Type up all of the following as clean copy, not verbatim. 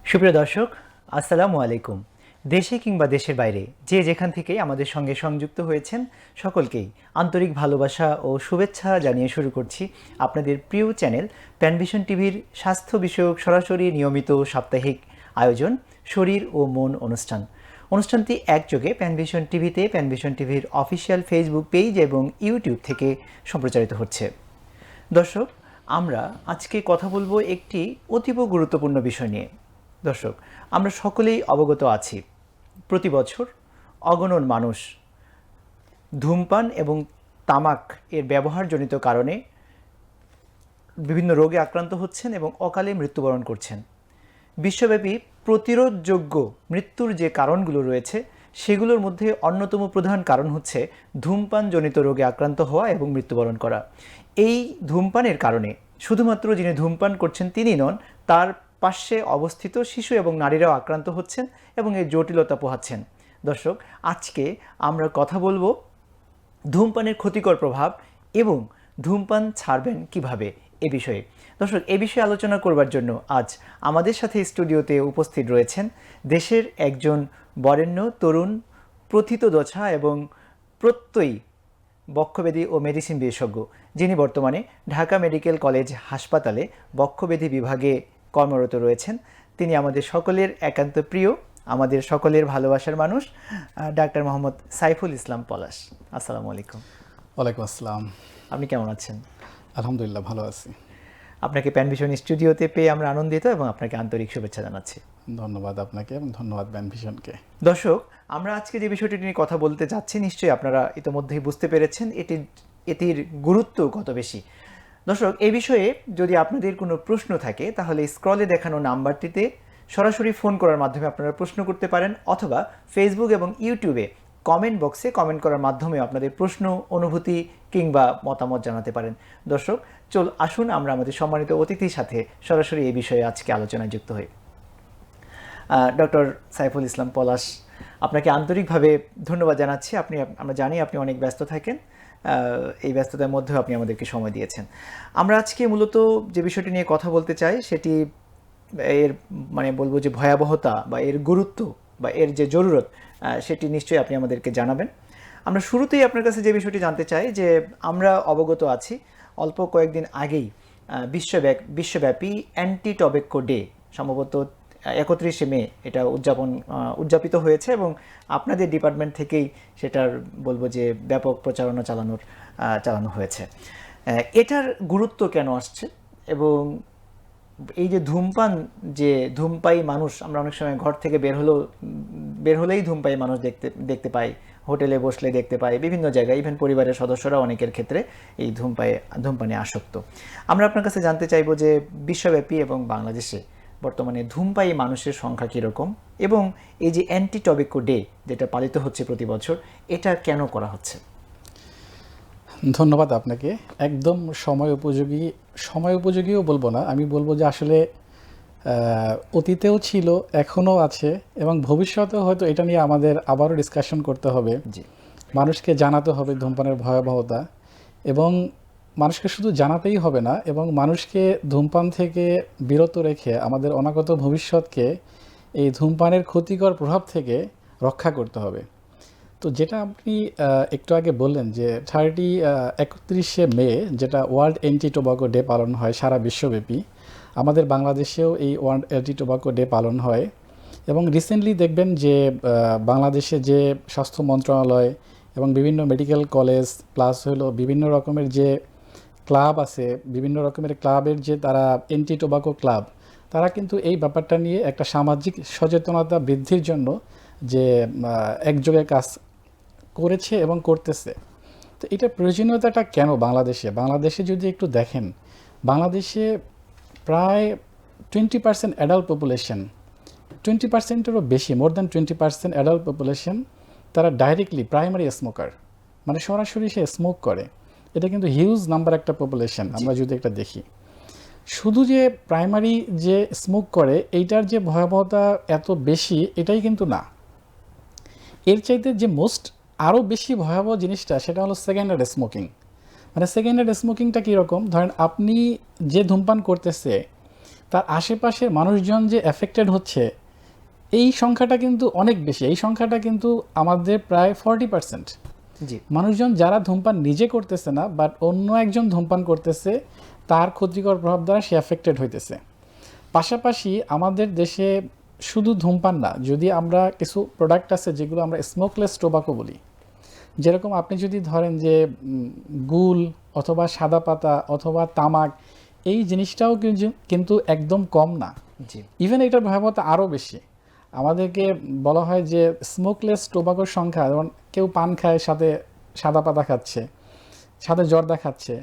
সুপ্রিয় দর্শক, আসসালামু আলাইকুম। দেশে কিংবা দেশের বাইরে যে যেখান থেকেই আমাদের সঙ্গে সংযুক্ত হয়েছেন সকলকেই আন্তরিক ভালোবাসা ও শুভেচ্ছা জানিয়ে শুরু করছি আপনাদের প্রিয় চ্যানেল প্যানভিশন টিভির স্বাস্থ্য বিষয়ক সরাসরি নিয়মিত সাপ্তাহিক আয়োজন শরীর ও মন অনুষ্ঠানটি একযোগে প্যানভিশন টিভিতে প্যানভিশন টিভির অফিসিয়াল ফেসবুক পেজ এবং ইউটিউব থেকে সম্প্রচারিত হচ্ছে। দর্শক, আমরা আজকে কথা বলবো একটি অতীব গুরুত্বপূর্ণ বিষয় নিয়ে। দর্শক, আমরা সকলেই অবগত আছি প্রতি বছর অগণন মানুষ ধূমপান এবং তামাক এর ব্যবহারজনিত কারণে বিভিন্ন রোগে আক্রান্ত হচ্ছেন এবং অকালে মৃত্যুবরণ করছেন। বিশ্বব্যাপী প্রতিরোধযোগ্য মৃত্যুর যে কারণগুলো রয়েছে সেগুলোর মধ্যে অন্যতম প্রধান কারণ হচ্ছে ধূমপানজনিত রোগে আক্রান্ত হওয়া এবং মৃত্যুবরণ করা। এই ধূমপানের কারণে শুধুমাত্র যিনি ধূমপান করছেন তিনি নন, তার পাশে অবস্থিত শিশু এবং নারীরাও আক্রান্ত হচ্ছেন এবং এই জটিলতা পোহাচ্ছেন। দর্শক, আজকে আমরা কথা বলবো ধূমপানের ক্ষতিকর প্রভাব এবং ধূমপান ছাড়বেন কিভাবে এ বিষয়ে। দর্শক, এ বিষয়ে আলোচনা করবার জন্য আজ আমাদের সাথে স্টুডিওতে উপস্থিত রয়েছেন দেশের একজন বরেণ্য তরুণ প্রথিতযশা এবং প্রত্যয়ী বক্ষব্যাধি ও মেডিসিন বিশেষজ্ঞ, যিনি বর্তমানে ঢাকা মেডিকেল কলেজ হাসপাতালে বক্ষব্যাধি বিভাগে কর্মরত রয়েছেন। তিনি আমাদের সকলের একান্ত প্রিয়, আমাদের সকলের ভালোবাসার মানুষ, ডাক্তার মোহাম্মদ সাইফুল ইসলাম পলাশ। আসসালামু আলাইকুম। ওয়ালাইকুম আসসালাম। আপনি কেমন আছেন? আলহামদুলিল্লাহ, ভালো আছি। আপনাকে প্যানভিশন স্টুডিওতে পেয়ে আমরা আনন্দিত এবং আপনাকে আন্তরিক শুভেচ্ছা জানাচ্ছি। ধন্যবাদ আপনাকে এবং ধন্যবাদ প্যানভিশনকে। দর্শক, আমরা আজকে যে বিষয়টি নিয়ে কথা বলতে যাচ্ছি নিশ্চয়ই আপনারা ইতিমধ্যেই বুঝতে পেরেছেন এটির গুরুত্ব কত বেশি। দর্শক, এই বিষয়ে যদি আপনাদের কোনো প্রশ্ন থাকে তাহলে স্ক্রলে দেখানো নাম্বারটিতে সরাসরি ফোন করার মাধ্যমে আপনারা প্রশ্ন করতে পারেন, অথবা ফেসবুক এবং ইউটিউবে কমেন্ট বক্সে কমেন্ট করার মাধ্যমে আপনাদের প্রশ্ন, অনুভূতি কিংবা মতামত জানাতে পারেন। দর্শক, আসুন আমরা আমাদের সম্মানিত অতিথির সাথে সরাসরি এই বিষয়ে আজকে আলোচনায় যুক্ত হই। ডক্টর সাইফুল ইসলাম পলাশ, আপনাকে আন্তরিকভাবে ধন্যবাদ জানাচ্ছি। আমরা জানি আপনি অনেক ব্যস্ত থাকেন, এই ব্যস্ততার মধ্যেও আপনি আমাদেরকে সময় দিয়েছেন। আমরা আজকে মূলত যে বিষয়টি নিয়ে কথা বলতে চাই সেটি এর বলবো যে ভয়াবহতা বা এর গুরুত্ব বা এর যে জরুরত, সেটি নিশ্চয়ই আপনি আমাদেরকে জানাবেন। আমরা শুরুতেই আপনার কাছে যে বিষয়টি জানতে চাই যে আমরা অবগত আছি অল্প কয়েকদিন আগেই বিশ্বব্যাপী অ্যান্টি টোব্যাকো ডে সম্ভবত 31শে মে এটা উদযাপিত হয়েছে এবং আপনাদের ডিপার্টমেন্ট থেকেই সেটার বলবো যে ব্যাপক প্রচারণা চালানো হয়েছে। এটার গুরুত্ব কেন আসছে এবং এই যে ধূমপায়ী মানুষ, আমরা অনেক সময় ঘর থেকে বের হলেই ধূমপায়ী মানুষ দেখতে পাই, হোটেলে বসলে দেখতে পাই, বিভিন্ন জায়গায়, ইভেন পরিবারের সদস্যরা অনেকের ক্ষেত্রে এই ধূমপানে আসক্ত। আমরা আপনার কাছে জানতে চাইব যে বিশ্বব্যাপী এবং বাংলাদেশে বর্তমানে ধূমপায়ী মানুষের সংখ্যা কীরকম এবং এই যে অ্যান্টি টোব্যাকো ডে যেটা পালিত হচ্ছে প্রতি বছর, এটা কেন করা হচ্ছে? ধন্যবাদ আপনাকে। একদম সময় উপযোগীও বলবো না, আমি বলবো যে আসলে অতীতেও ছিল, এখনও আছে এবং ভবিষ্যতেও হয়তো এটা নিয়ে আমাদের আবারও ডিসকাশন করতে হবে। জি, মানুষকে জানাতে হবে ধূমপানের ভয়াবহতা, এবং মানুষকে শুধু জানাতেই হবে না, এবং মানুষকে ধূমপান থেকে বিরত রেখে আমাদের অনাগত ভবিষ্যৎকে এই ধূমপানের ক্ষতিকর প্রভাব থেকে রক্ষা করতে হবে। তো যেটা আপনি একটু আগে বললেন যে 31শে মে যেটা ওয়ার্ল্ড অ্যান্টি টোব্যাকো ডে পালন হয় সারা বিশ্বব্যাপী, আমাদের বাংলাদেশেও এই ওয়ার্ল্ড অ্যান্টি টোব্যাকো ডে পালন হয়। এবং রিসেন্টলি দেখবেন যে বাংলাদেশে যে স্বাস্থ্য মন্ত্রণালয় এবং বিভিন্ন মেডিকেল কলেজ প্লাস হলো বিভিন্ন রকমের যে ক্লাব আছে, বিভিন্ন রকমের ক্লাবের যে তারা অ্যান্টি টোব্যাকো ক্লাব, তারা কিন্তু এই ব্যাপারটা নিয়ে একটা সামাজিক সচেতনতা বৃদ্ধির জন্য যে একযোগে কাজ করেছে এবং করতেছে। তো এটার প্রয়োজনীয়তাটা কেন বাংলাদেশে যদি একটু দেখেন, বাংলাদেশে প্রায় 20% অ্যাডাল্ট পপুলেশন, 20%-এরও বেশি, মোর দ্যান 20% অ্যাডাল্ট পপুলেশন, তারা ডাইরেক্টলি প্রাইমারি স্মোকার, মানে সরাসরি সে স্মোক করে। এটা কিন্তু হিউজ নাম্বার একটা পপুলেশন। আমরা যদি একটা দেখি, শুধু যে প্রাইমারি যে স্মোক করে এইটার যে ভয়াবহতা এত বেশি এটাই কিন্তু না, এর চাইতে যে আরও বেশি ভয়াবহ জিনিসটা সেটা হলো সেকেন্ড হ্যান্ড স্মোকিং। মানে সেকেন্ড হ্যান্ড স্মোকিংটা কীরকম, ধরেন আপনি যে ধূমপান করতেছে তার আশেপাশের মানুষজন যে এফেক্টেড হচ্ছে এই সংখ্যাটা কিন্তু অনেক বেশি। এই সংখ্যাটা কিন্তু আমাদের প্রায় 40%। জি মানুষজন যারা ধূমপান নিজে করতেছে না, বাট অন্য একজন ধূমপান করতেছে, তার ক্ষতিকর প্রভাব দ্বারা সে এফেক্টেড হইতেছে। পাশাপাশি আমাদের দেশে শুধু ধূমপান না, যদি আমরা কিছু প্রোডাক্ট আছে যেগুলো আমরা স্মোকলেস টোবাকো বলি, যেরকম আপনি যদি ধরেন যে গুল অথবা সাদা পাতা অথবা তামাক, এই জিনিসটাও কিন্তু একদম কম না। জি ইভেন এটার ভয়াবহতা আরও বেশি। আমাদেরকে বলা হয় যে স্মোকলেস টোবাকোর সংখ্যা, যেমন কেউ পান খায় সাথে সাদা পাতা খাচ্ছে, সাথে জর্দা খাচ্ছে,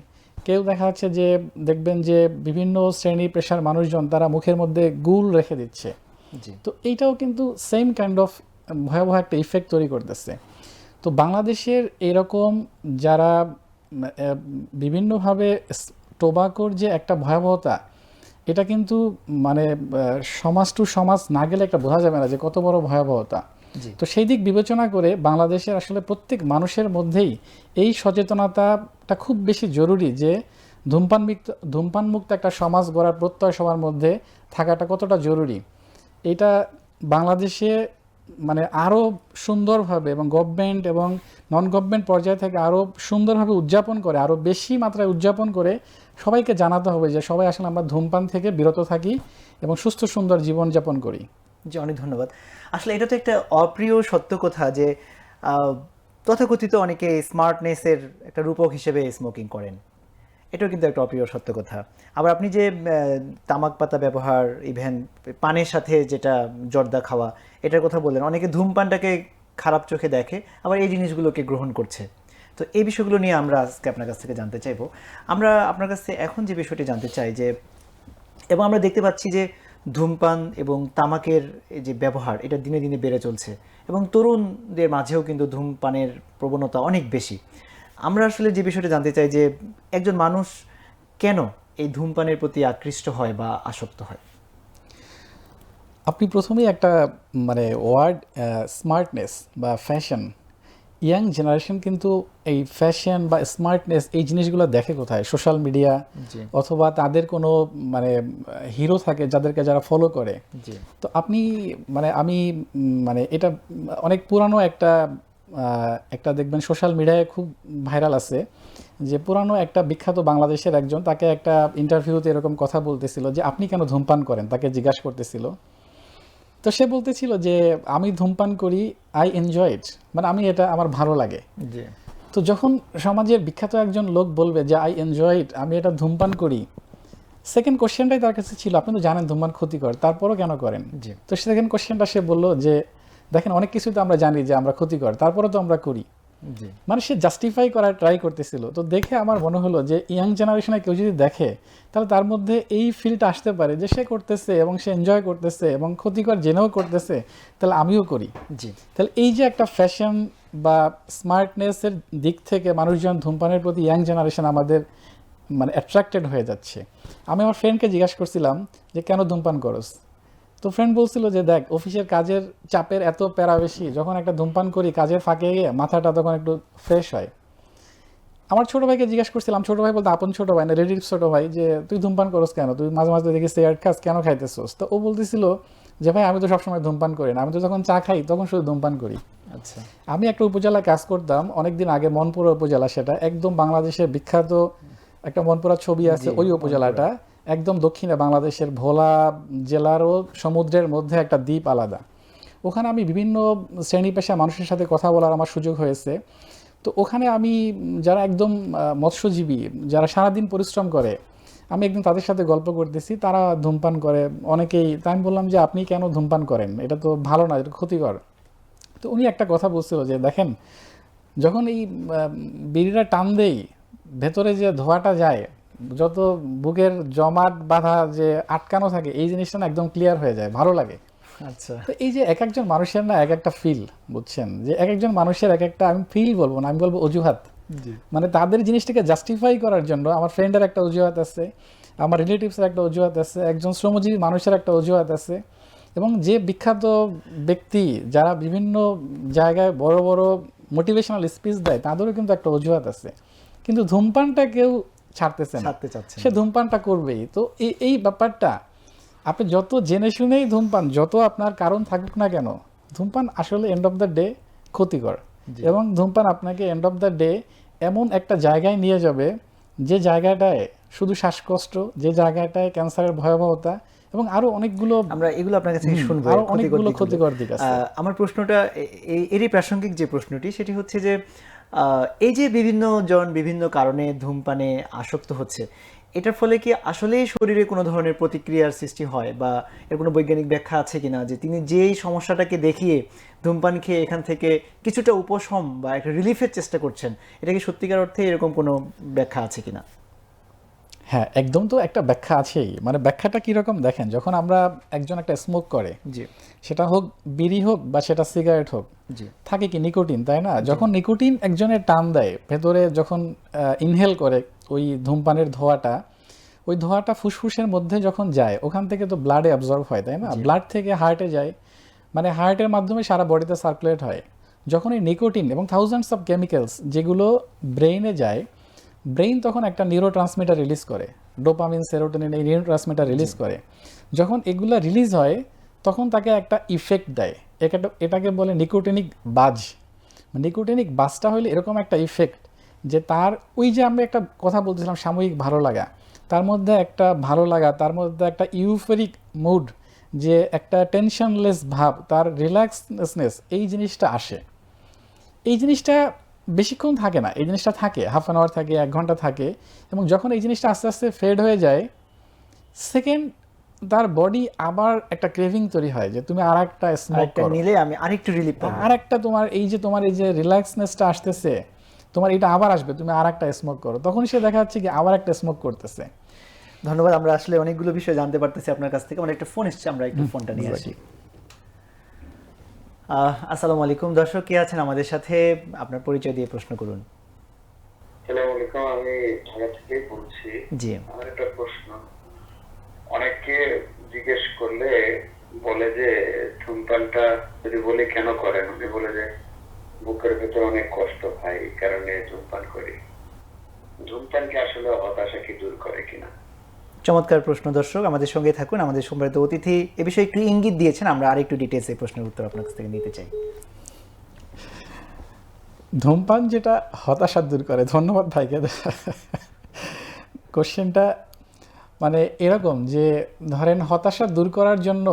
কেউ দেখা যাচ্ছে যে দেখবেন যে বিভিন্ন শ্রেণী পেশার মানুষজন তারা মুখের মধ্যে গুল রেখে দিচ্ছে। জি তো এইটাও কিন্তু সেম কাইন্ড অফ ভয়াবহ একটা ইফেক্ট তৈরি করতেছে। তো বাংলাদেশের এরকম যারা বিভিন্নভাবে টোবাকোর যে একটা ভয়াবহতা, এটা কিন্তু মানে সমাজ টু সমাজ না গেলে একটা বোঝা যাবে না যে কত বড় ভয়াবহতা। জি তো সেই দিক বিবেচনা করে বাংলাদেশের আসলে প্রত্যেক মানুষের মধ্যেই এই সচেতনতাটা খুব বেশি জরুরি যে ধূমপানমুক্ত একটা সমাজ গড়ার প্রত্যয় সবার মধ্যে থাকাটা কতটা জরুরি। এটা বাংলাদেশে মানে আরও সুন্দরভাবে এবং গভর্নমেন্ট এবং নন গভর্নমেন্ট পর্যায় থেকে আরও সুন্দরভাবে উদযাপন করে, আরও বেশি মাত্রায় উদযাপন করে সবাইকে জানাতে হবে যে সবাই আসলে আমরা ধূমপান থেকে বিরত থাকি এবং সুস্থ সুন্দর জীবনযাপন করি। জি অনেক ধন্যবাদ। আসলে এটা তো একটা অপ্রিয় সত্য কথা যে তথাকথিত অনেকে স্মার্টনেসের একটা রূপক হিসেবে স্মোকিং করেন, এটাও কিন্তু একটা অপ্রিয় সত্য কথা। আবার আপনি যে তামাক পাতা ব্যবহার, ইভেন পানের সাথে যেটা জর্দা খাওয়া, এটার কথা বললেন, অনেকে ধূমপানটাকে খারাপ চোখে দেখে, আবার এই জিনিসগুলোকে গ্রহণ করছে। তো এই বিষয়গুলো নিয়ে আমরা আজকে আপনার কাছ থেকে জানতে চাইবো। আমরা আপনার কাছ থেকে এখন যে বিষয়টি জানতে চাই যে, এবং আমরা দেখতে পাচ্ছি যে ধূমপান এবং তামাকের এই যে ব্যবহার, এটা দিনে দিনে বেড়ে চলছে এবং তরুণদের মাঝেও কিন্তু ধূমপানের প্রবণতা অনেক বেশি। আমরা আসলে যে বিষয়টা জানতে চাই যে একজন মানুষ কেন এই ধূমপানের প্রতি আকৃষ্ট হয় বা আসক্ত হয়। আপনি প্রথমেই একটা মানে ওয়ার্ড স্মার্টনেস বা ফ্যাশন, ইয়াং জেনারেশন কিন্তু এই ফ্যাশন বা স্মার্টনেস এই জিনিসগুলো দেখে কোথায়? সোশ্যাল মিডিয়া, জি অথবা তাদের কোনো মানে হিরো থাকে যাদেরকে যারা ফলো করে। জি তো আপনি মানে আমি মানে এটা অনেক পুরানো একটা একটা দেখবেন সোশ্যাল মিডিয়ায় খুব ভাইরাল আছে, যে পুরানো একটা বিখ্যাত বাংলাদেশের একজন, তাকে একটা ইন্টারভিউতে এরকম কথা বলতেছিল যে আপনি কেন ধূমপান করেন, তাকে জিজ্ঞাসা করতেছিল। তো সে বলতেছিল যে আমি ধূমপান করি, আই এনজয় ইট, মানে আমি এটা আমার ভালো লাগে। জি তো যখন সমাজের বিখ্যাত একজন লোক বলবে যে আই এনজয় ইট, আমি এটা ধূমপান করি, সেকেন্ড কোশ্চেনটাই তার কাছে ছিল আপনি তো জানেন ধূমপান ক্ষতিকর, তারপরও কেন করেন? জি তো সেকেন্ড কোশ্চেনটা সে বলল যে দেখেন অনেক কিছু তো আমরা জানি যে আমরা ক্ষতিকর, তারপরও তো আমরা করি। জি মানে সে জাস্টিফাই করার ট্রাই করতেছিল। তো দেখে আমার মনে হলো যে ইয়াং জেনারেশনে কেউ যদি দেখে তাহলে তার মধ্যে এই ফিলটা আসতে পারে যে সে করতেছে এবং সে এনজয় করতেছে এবং ক্ষতিকর জেনেও করতেছে, তাহলে আমিও করি। জি তাহলে এই যে একটা ফ্যাশন বা স্মার্টনেসের দিক থেকে মানুষজন ধূমপানের প্রতি ইয়াং জেনারেশন আমাদের মানে অ্যাট্রাক্টেড হয়ে যাচ্ছে। আমি আমার ফ্রেন্ডকে জিজ্ঞাসা করছিলাম যে কেন ধূমপান করস? তো ফ্রেন্ড বলছিল যে দেখ অফিসের কাজের চাপের এত প্যারা বেশি, যখন একটা ধূমপান করি কাজের ফাঁকে গিয়ে মাথাটা তখন একটু ফ্রেশ হয়। আমার ছোট ভাইকে জিজ্ঞেস করছিলাম, ছোট ভাই বলতে আপন ছোট ভাই না, রিলেটিভ ছোট ভাই, যে তুই ধূমপান করস কেন, তুই মাঝে মাঝে দেখি সিগারেট খাস, কেন খাইতেছস? তো ও বলতেছিল যে ভাই আমি তো সবসময় ধূমপান করি না, আমি তো যখন চা খাই তখন শুধু ধূমপান করি। আচ্ছা আমি একটা উপজেলায় কাজ করতাম অনেকদিন আগে, মনপুরা উপজেলা, সেটা একদম বাংলাদেশের বিখ্যাত একটা মনপুরা ছবি আছে জি, ওই উপজেলাটা, একদম দক্ষিণে বাংলাদেশের ভোলা জেলারও সমুদ্রের মধ্যে একটা দ্বীপ আলাদা। ওখানে আমি বিভিন্ন শ্রেণী পেশা মানুষের সাথে কথা বলার আমার সুযোগ হয়েছে। তো ওখানে আমি যারা একদম মৎস্যজীবী, যারা সারাদিন পরিশ্রম করে, আমি একদিন তাদের সাথে গল্প করতেছি, তারা ধূমপান করে অনেকেই। তাই আমি বললাম যে আপনি কেন ধূমপান করেন, এটা তো ভালো না, এটা ক্ষতিকর। তো উনি একটা কথা বলছিল যে দেখেন যখন এই বিড়িটা টান দেই, ভেতরে যে ধোঁয়াটা যায়, যত বুকের জমাট বাঁধা যে আটকানো থাকে এই জিনিসটা না একদম ক্লিয়ার হয়ে যায়, ভালো লাগে। আচ্ছা তো এই যে এক একজন মানুষের না এক একটা ফিল, বুঝছেন, যে এক একজন মানুষের এক একটা, আমি ফিল বলবো না, আমি বলবো অজুহাত। জি মানে তাদের জিনিসটাকে জাস্টিফাই করার জন্য আমার ফ্রেন্ডের একটা অজুহাত আছে, আমার রিলেটিভসের একটা অজুহাত আছে, একজন শ্রমজীবী মানুষের একটা অজুহাত আছে, এবং যে বিখ্যাত ব্যক্তি যারা বিভিন্ন জায়গায় বড় বড় মোটিভেশনাল স্পিচ দেয় তাদেরও কিন্তু একটা অজুহাত আছে। কিন্তু ধূমপানটা কেউ ছাড়তেছে না, ছাড়তে চাচ্ছে সে না। ধূমপানটা করবেই। তো এই ব্যাপারটা আপনি যত জেনে শুনেই ধূমপান, যত আপনার কারণ থাকুক না কেন, ধূমপান আসলে এন্ড অফ দ্য ডে ক্ষতিকর। জি। এবং ধূমপান আপনাকে এন্ড অফ দ্য ডে এমন একটা জায়গায় নিয়ে যাবে, যে জায়গাটায় শুধু শ্বাসকষ্ট, যে জায়গাটায় ক্যান্সারের ভয়াবহতা এবং আরো অনেকগুলো, আমরা এগুলো আপনার কাছে শুনবো, আরো এর ক্ষতিকর অনেকগুলো দিকগুলো। ক্ষতিকর দিক আছে। আমার প্রশ্নটা এরই প্রাসঙ্গিক যে প্রশ্নটি, সেটি হচ্ছে যে এই যে বিভিন্ন জন বিভিন্ন কারণে ধূমপানে আসক্ত হচ্ছে, এটার ফলে কি আসলেই শরীরে কোনো ধরনের প্রতিক্রিয়ার সৃষ্টি হয়, বা এর কোনো বৈজ্ঞানিক ব্যাখ্যা আছে কিনা যে তিনি যেই সমস্যাটাকে দেখিয়ে ধূমপান খেয়ে এখান থেকে কিছুটা উপশম বা একটা রিলিফের চেষ্টা করছেন, এটা কি সত্যিকার অর্থে এরকম কোনো ব্যাখ্যা আছে কিনা? হ্যাঁ, একদম তো একটা ব্যাখ্যা আছেই। মানে ব্যাখ্যাটা কিরকম দেখেন, যখন আমরা একজন একটা স্মোক করে, জি। সেটা হোক বিড়ি হোক বা সেটা সিগারেট হোক, জি। থাকে কি নিকোটিন, তাই না? যখন নিকোটিন একজনের টান দেয় ভেতরে, যখন ইনহেল করে ওই ধূমপানের ধোঁয়াটা, ওই ধোঁয়াটা ফুসফুসের মধ্যে যখন যায়, ওখান থেকে তো ব্লাডে অ্যাবজর্ব হয়, তাই না? ব্লাড থেকে হার্টে যায়, মানে হার্টের মাধ্যমে সারা বডিতে সার্কুলেট হয়। যখন এই নিকোটিন এবং থাউজেন্ডস অফ কেমিক্যালস যেগুলো ব্রেইনে যায়, ব্রেইন তখন একটা নিউরো ট্রান্সমিটার রিলিজ করে, ডোপামিন, সেরোটোনিন, এই নিউরো ট্রান্সমিটার রিলিজ করে। যখন এগুলা রিলিজ হয়, তখন তাকে একটা ইফেক্ট দেয়, এটাকে বলে নিকোটিনিক বাজ। নিকোটিনিক বাজটা হলে এরকম একটা ইফেক্ট, যে তার ওই যে আমরা একটা কথা বলতেছিলাম সাময়িক ভালো লাগা, তার মধ্যে একটা ভালো লাগা, তার মধ্যে একটা ইউফোরিক মুড, যে একটা টেনশনলেস ভাব, তার রিল্যাক্সনেস, এই জিনিসটা আসে। এই জিনিসটা বেশিক্ষণ থাকে না, এই জিনিসটা থাকে হাফ অ্যান আওয়ার, থাকে 1 ঘন্টা থাকে। এবং যখন এই জিনিসটা আস্তে আস্তে ফেড হয়ে যায়, সেকেন্ড তার বডি আবার একটা ক্রেভিং তৈরি হয়, যে তুমি আর একটা স্মোক আরেকটা করো, নিলে আমি আরেকটু রিলিফ পাবো। আর একটা তোমার এই যে রিল্যাক্সনেসটা আসতেছে, তোমার এটা আবার আসবে, তুমি আর একটা স্মোক করো, তখন সে দেখা যাচ্ছে কি আবার একটা স্মোক করতেছে। ধন্যবাদ। আমরা আসলে অনেকগুলো বিষয় জানতে পারতেছি আপনার কাছ থেকে। মানে একটা ফোন এসছে, আমরা একটু ফোনটা নিয়ে আসি। আসসালামু আলাইকুম। দর্শক কে আছেন আমাদের সাথে, আপনার পরিচয় দিয়ে প্রশ্ন করুন। আসসালামু আলাইকুম, আমি ঢাকা থেকে বলছি। জি। আমার একটা প্রশ্ন, অনেককে জিজ্ঞেস করলে বলে যে ধূমপানটা যদি বলি কেন করেন, উনি বলে যে বুকের ভেতর অনেক কষ্ট পাই, এই কারণে ধূমপান করি। ধূমপান কি আসলে হতাশা কি দূর করে কিনা? চমৎকার প্রশ্ন। দর্শক আমাদের সঙ্গে থাকুন। আমাদের সম্মানিত অতিথি এ বিষয়ে একটু ইঙ্গিত দিয়েছেন, আমরা আরেকটু ডিটেলস এই প্রশ্নের উত্তর আপনার কাছ থেকে নিতে চাই। ধূমপান যেটা হতাশা দূর করে, ধন্যবাদ ভাইকে। কোশ্চেনটা মানে এরকম যে, ধরেন হতাশা দূর করার জন্য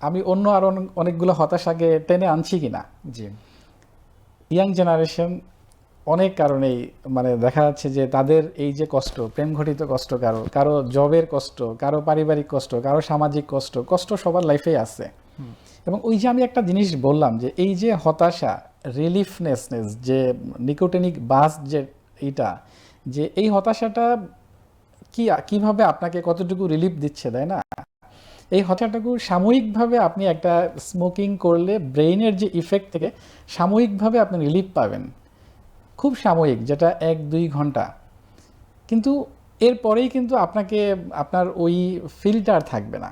আমি অন্য আরো অনেকগুলো হতাশাকে টেনে আনছি কিনা। জি। ইয়াং জেনারেশন অনেক কারণেই, মানে দেখা যাচ্ছে যে তাদের এই যে কষ্ট, প্রেম ঘটিত কষ্ট, কারো কারো জবের কষ্ট, কারো পারিবারিক কষ্ট, কারো সামাজিক কষ্ট, কষ্ট সবার লাইফেই আছে। এবং ওই যে আমি একটা জিনিস বললাম, যে এই যে হতাশা, রিলিফনেসনেস, যে নিকোটিনিক বাস, যে এইটা, যে এই হতাশাটা কিভাবে আপনাকে কতটুকু রিলিফ দিচ্ছে, তাই না? এই হতাশাটুকু সাময়িকভাবে আপনি একটা স্মোকিং করলে ব্রেইনের যে ইফেক্ট থেকে সাময়িকভাবে আপনি রিলিফ পাবেন, খুব সাময়িক, যেটা 1-2 ঘন্টা। কিন্তু এরপরেই কিন্তু আপনার ওই ফিলটার থাকবে না।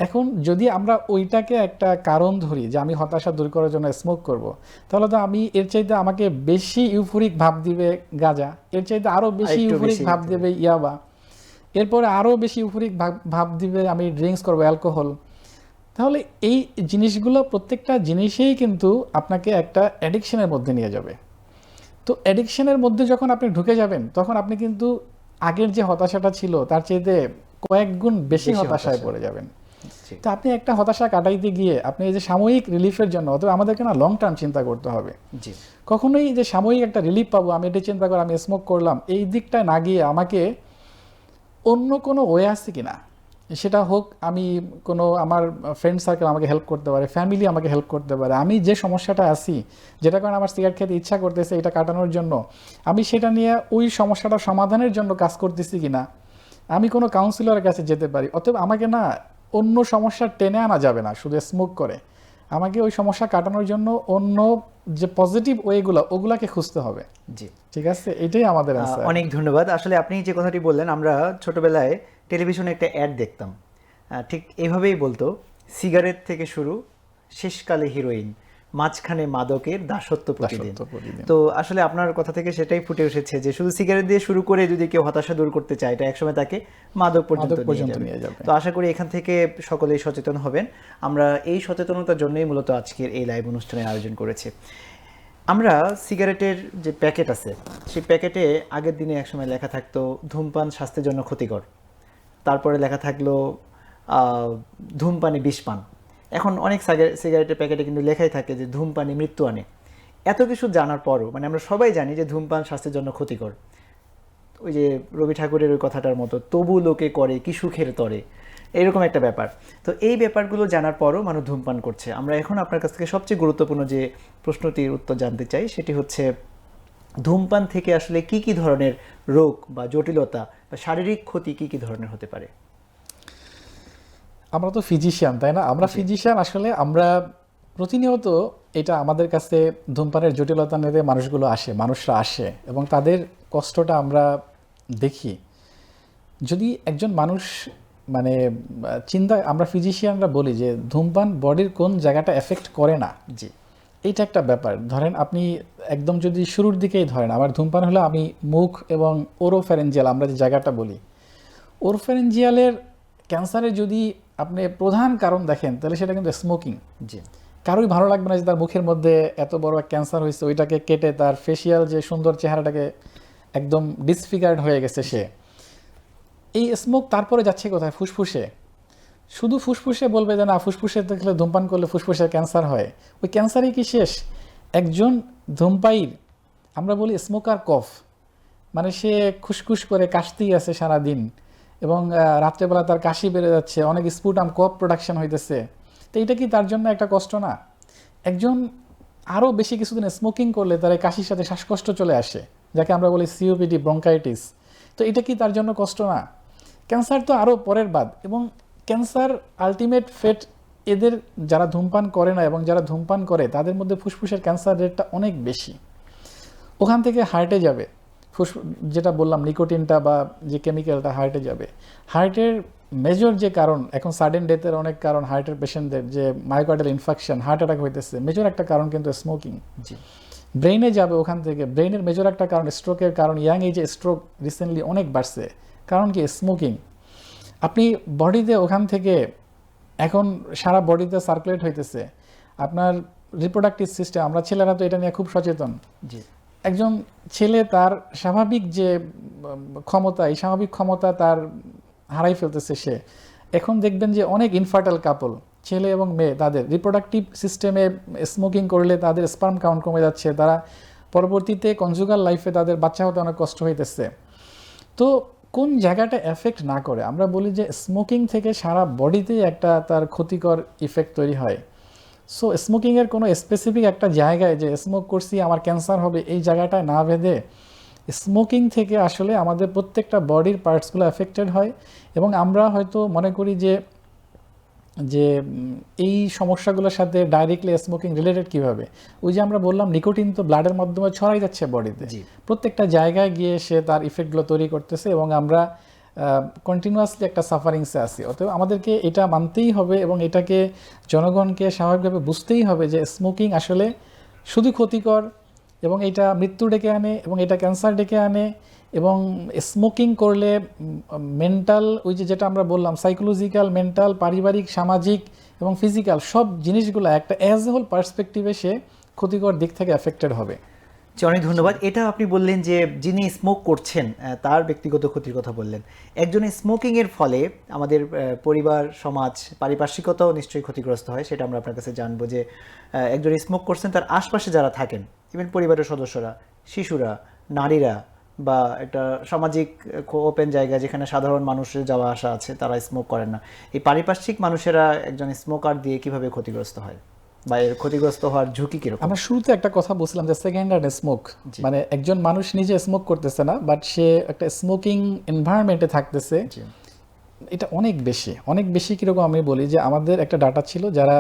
এখন যদি আমরা ওইটাকে একটা কারণ ধরি যে আমি হতাশা দূর করার জন্য স্মোক করব, তাহলে তো আমি এর চাইতে আমাকে বেশি ইউফোরিক ভাব দিবে গাঁজা, এর চাইতে আরো বেশি আরেকটু ইউফোরিক বেশি ভাব দেবে ইয়াবা, এরপরে আরো বেশি ইউফোরিক ভাব দিবে আমি ড্রিঙ্কস করবো, অ্যালকোহল। তাহলে এই জিনিসগুলো, প্রত্যেকটা জিনিসেই কিন্তু আপনাকে একটা অ্যাডিকশনের মধ্যে নিয়ে যাবে। তো অ্যাডিকশনের মধ্যে যখন আপনি ঢুকে যাবেন, তখন আপনি কিন্তু আগের যে হতাশাটা ছিল তার চাইতে কয়েক গুণ বেশি হতাশায় পড়ে যাবেন। জি। তো আপনি একটা হতাশা কাটাইতে গিয়ে আপনি এই যে সাময়িক রিলিফের জন্য, অথবা আমাদেরকে না লং টার্ম চিন্তা করতে হবে। জি। কখনোই যে সাময়িক একটা রিলিফ পাবো আমি এটা চিন্তা করে আমি স্মোক করলাম, এই দিকটায় না গিয়ে আমাকে অন্য কোনো ওয়ে আছে কিনা, সেটা হোক আমি কোনো, আমার ফ্রেন্ড সার্কেল আমাকে হেল্প করতে পারে, ফ্যামিলি আমাকে হেল্প করতে পারে, আমি যে সমস্যাটা আছি, যেটা কারণে আমার সিগারেট খেতে ইচ্ছা করতেছে, এটা কাটানোর জন্য আমি সেটা নিয়ে ওই সমস্যাটা সমাধানের জন্য কাজ করতেছি কিনা, আমি কোনো কাউন্সিলরের কাছে যেতে পারি। অতএব আমাকে না অন্য সমস্যা টেনে আনা যাবে না শুধু স্মোক করে, আমাকে ওই সমস্যা কাটানোর জন্য অন্য যে পজিটিভ ওয়েগুলো, ওগুলাকে খুঁজতে হবে। জি। ঠিক আছে, এটাই আমাদের answer। অনেক ধন্যবাদ। আসলে আপনি যে কথাটি বললেন, আমরা ছোটবেলায় টেলিভিশনে একটা অ্যাড দেখতাম, ঠিক এইভাবেই বলতো, সিগারেট থেকে শুরু, শেষকালে হিরোইন, মাঝখানে মাদকের দাসত্ব প্রতিদিন। দাসত্ব প্রতিদিন। তো আসলে আপনার কথা থেকে সেটাই ফুটে এসেছে যে শুধু সিগারেট দিয়ে শুরু করে যদি কেউ হতাশা দূর করতে চায়, এটা একসময় তাকে মাদক পর্যন্ত নিয়ে যাবে। তো আশা করি এখান থেকে সকলেই সচেতন হবেন। আমরা এই সচেতনতার জন্যই মূলত আজকের এই লাইভ অনুষ্ঠানের আয়োজন করেছি। আমরা সিগারেটের যে প্যাকেট আছে, সেই প্যাকেটে আগের দিনে একসময় লেখা থাকতো ধূমপান স্বাস্থ্যের জন্য ক্ষতিকর, তারপরে লেখা থাকলো ধূমপানে বিষ পান। এখন অনেক সিগারেটের প্যাকেটে কিন্তু লেখাই থাকে যে ধূমপানে মৃত্যু আনে। এত কিছু জানার পরও মানে আমরা সবাই জানি যে ধূমপান স্বাস্থ্যের জন্য ক্ষতিকর, ওই যে রবি ঠাকুরের ওই কথাটার মতো, তবু লোকে করে কি সুখের তরে, এরকম একটা ব্যাপার। তো এই ব্যাপারগুলো জানার পরও মানুষ ধূমপান করছে। আমরা এখন আপনার কাছ থেকে সবচেয়ে গুরুত্বপূর্ণ যে প্রশ্নটির উত্তর জানতে চাই সেটি হচ্ছে ধূমপান থেকে আসলে কি কি ধরনের রোগ বা জটিলতা বা শারীরিক ক্ষতি কি কি ধরনের হতে পারে? আমরা তো ফিজিশিয়ান, তাই না? আমরা ফিজিশিয়ান, আসলে আমরা প্রতিনিয়ত এটা আমাদের কাছে ধূমপানের জটিলতা নিয়ে মানুষরা আসে এবং তাদের কষ্টটা আমরা দেখি। যদি একজন মানুষ মানে আমরা ফিজিশিয়ানরা বলি যে ধূমপান বডির কোন জায়গাটা এফেক্ট করে না, জি, এইটা একটা ব্যাপার। ধরেন আপনি একদম যদি শুরুর দিকেই ধরেন, আমার ধূমপান হলো আমি মুখ এবং ওরোফ্যারেঞ্জিয়াল, আমরা যে জায়গাটা বলি, ওরোফ্যারেঞ্জিয়ালের ক্যান্সারের যদি আপনি প্রধান কারণ দেখেন তাহলে সেটা কিন্তু স্মোকিং। জি, কারোই ভালো লাগবে না যে তার মুখের মধ্যে এত বড় এক ক্যান্সার হয়েছে, ওইটাকে কেটে তার ফেসিয়াল যে সুন্দর চেহারাটাকে একদম ডিসফিগার্ড হয়ে গেছে সে। এই স্মোক তারপরে যাচ্ছে কোথায়? ফুসফুসে। শুধু ফুসফুসে বলবে যে না, ফুসফুসে দেখলে ধূমপান করলে ফুসফুসের ক্যান্সার হয়, ওই ক্যান্সারই কি শেষ? একজন ধূমপায়ীর আমরা বলি স্মোকার কফ, মানে সে খুসখুস করে কাশতেই আছে সারাদিন এবং রাত্রেবেলা তার কাশি বেড়ে যাচ্ছে, অনেক স্পুটাম কফ প্রোডাকশন হইতেছে। তো এইটা কি তার জন্য একটা কষ্ট না? একজন আরও বেশি কিছুদিন স্মোকিং করলে তার এই কাশির সাথে শ্বাসকষ্ট চলে আসে, যাকে আমরা বলি সিওপিডি, ব্রঙ্কাইটিস। তো এটা কি তার জন্য কষ্ট না? ক্যান্সার তো আরও পরের বাদ। এবং ক্যান্সার আলটিমেট ফেট এদের যারা ধূমপান করে না এবং যারা ধূমপান করে তাদের মধ্যে ফুসফুসের ক্যান্সার রেটটা অনেক বেশি। ওখান থেকে হার্টে যাবে, যেটা বললাম নিকোটিনটা বা যে কেমিক্যালটা হার্টে যাবে। হার্টের মেজর যে কারণ, এখন সাডেন ডেথের অনেক কারণ হার্টের পেশেন্টদের, যে মায়োকার্ডিয়াল ইনফেকশন, হার্ট অ্যাটাক হইতেছে, মেজর একটা কারণ কিন্তু স্মোকিং। জি, ব্রেইনে যাবে, ওখান থেকে ব্রেইনের মেজর একটা কারণ স্ট্রোকের কারণ, ইয়াং এজে স্ট্রোক রিসেন্টলি অনেক বাড়ছে, কারণ কি? স্মোকিং। আপনি বডিতে ওখান থেকে এখন সারা বডিতে সার্কুলেট হইতেছে আপনার রিপ্রোডাক্টিভ সিস্টেম। আমরা ছেলেরা তো এটা নিয়ে খুব সচেতন। জি, একজন ছেলে তার স্বাভাবিক যে ক্ষমতা, এই স্বাভাবিক ক্ষমতা তার হারাই ফেলতেছে সে। এখন দেখবেন যে অনেক ইনফার্টাইল কাপল, ছেলে এবং মেয়ে, তাদের রিপ্রোডাক্টিভ সিস্টেমে স্মোকিং করলে তাদের স্পার্ম কাউন্ট কমে যাচ্ছে, তারা পরবর্তীতে কনজুগাল লাইফে তাদের বাচ্চা হতে অনেক কষ্ট হইতেছে। তো কোন জায়গাটা এফেক্ট না করে? আমরা বলি যে স্মোকিং থেকে সারা বডিতেই একটা তার ক্ষতিকর ইফেক্ট তৈরি হয়। সো স্মোকিংয়ের কোনো স্পেসিফিক একটা জায়গায় যে স্মোক করছি আমার ক্যান্সার হবে, এই জায়গাটায় না বেঁধে স্মোকিং থেকে আসলে আমাদের প্রত্যেকটা বডির পার্টসগুলো এফেক্টেড হয়। এবং আমরা হয়তো মনে করি যে এই সমস্যাগুলোর সাথে ডাইরেক্টলি স্মোকিং রিলেটেড কীভাবে? ওই যে আমরা বললাম নিকোটিন তো ব্লাডের মাধ্যমে ছড়াই যাচ্ছে বডিতে, প্রত্যেকটা জায়গায় গিয়ে সে তার ইফেক্টগুলো তৈরি করতেছে এবং আমরা কন্টিনিউয়াসলি একটা সাফারিংসে আছি। অতএব আমাদেরকে এটা মানতেই হবে এবং এটাকে জনগণকে স্বাভাবিকভাবে বুঝতেই হবে যে স্মোকিং আসলে শুধু ক্ষতিকর এবং এটা মৃত্যু ডেকে আনে এবং এটা ক্যান্সার ডেকে আনে। এবং স্মোকিং করলে মেন্টাল, ওই যেটা আমরা বললাম সাইকোলজিক্যাল, মেন্টাল, পারিবারিক, সামাজিক এবং ফিজিক্যাল সব জিনিসগুলো একটা অ্যাজ এ হোল পার্সপেক্টিভে সে ক্ষতিকর দিক থেকে এফেক্টেড হবে। অনেক ধন্যবাদ। এটা আপনি বললেন যে যিনি স্মোক করছেন তার ব্যক্তিগত ক্ষতির কথা বললেন। একজন স্মোকিংয়ের ফলে আমাদের পরিবার, সমাজ, পারিপার্শ্বিকতাও নিশ্চয়ই ক্ষতিগ্রস্ত হয়। সেটা আমরা আপনার কাছে জানবো যে একজন স্মোক করছেন, তার আশপাশে যারা থাকেন, ইভেন পরিবারের সদস্যরা, শিশুরা, নারীরা, বা একটা সামাজিক ওপেন জায়গা যেখানে সাধারণ মানুষের যাওয়া আসা আছে, তারা স্মোক করেন না। এই পারিপার্শ্বিক মানুষেরা একজন স্মোকার দিয়ে কিভাবে ক্ষতিগ্রস্ত হয় বা এর ক্ষতিগ্রস্ত হওয়ার ঝুঁকি কিরকম? আমরা শুরুতে একটা কথা বলছিলাম যে সেকেন্ড হ্যান্ড স্মোক, মানে একজন মানুষ নিজে স্মোক করতেছে না, বাট সে একটা স্মোকিং এনভায়রনমেন্টে থাকতেছে। এটা অনেক বেশি কীরকম? আমি বলি যে আমাদের একটা ডাটা ছিল যারা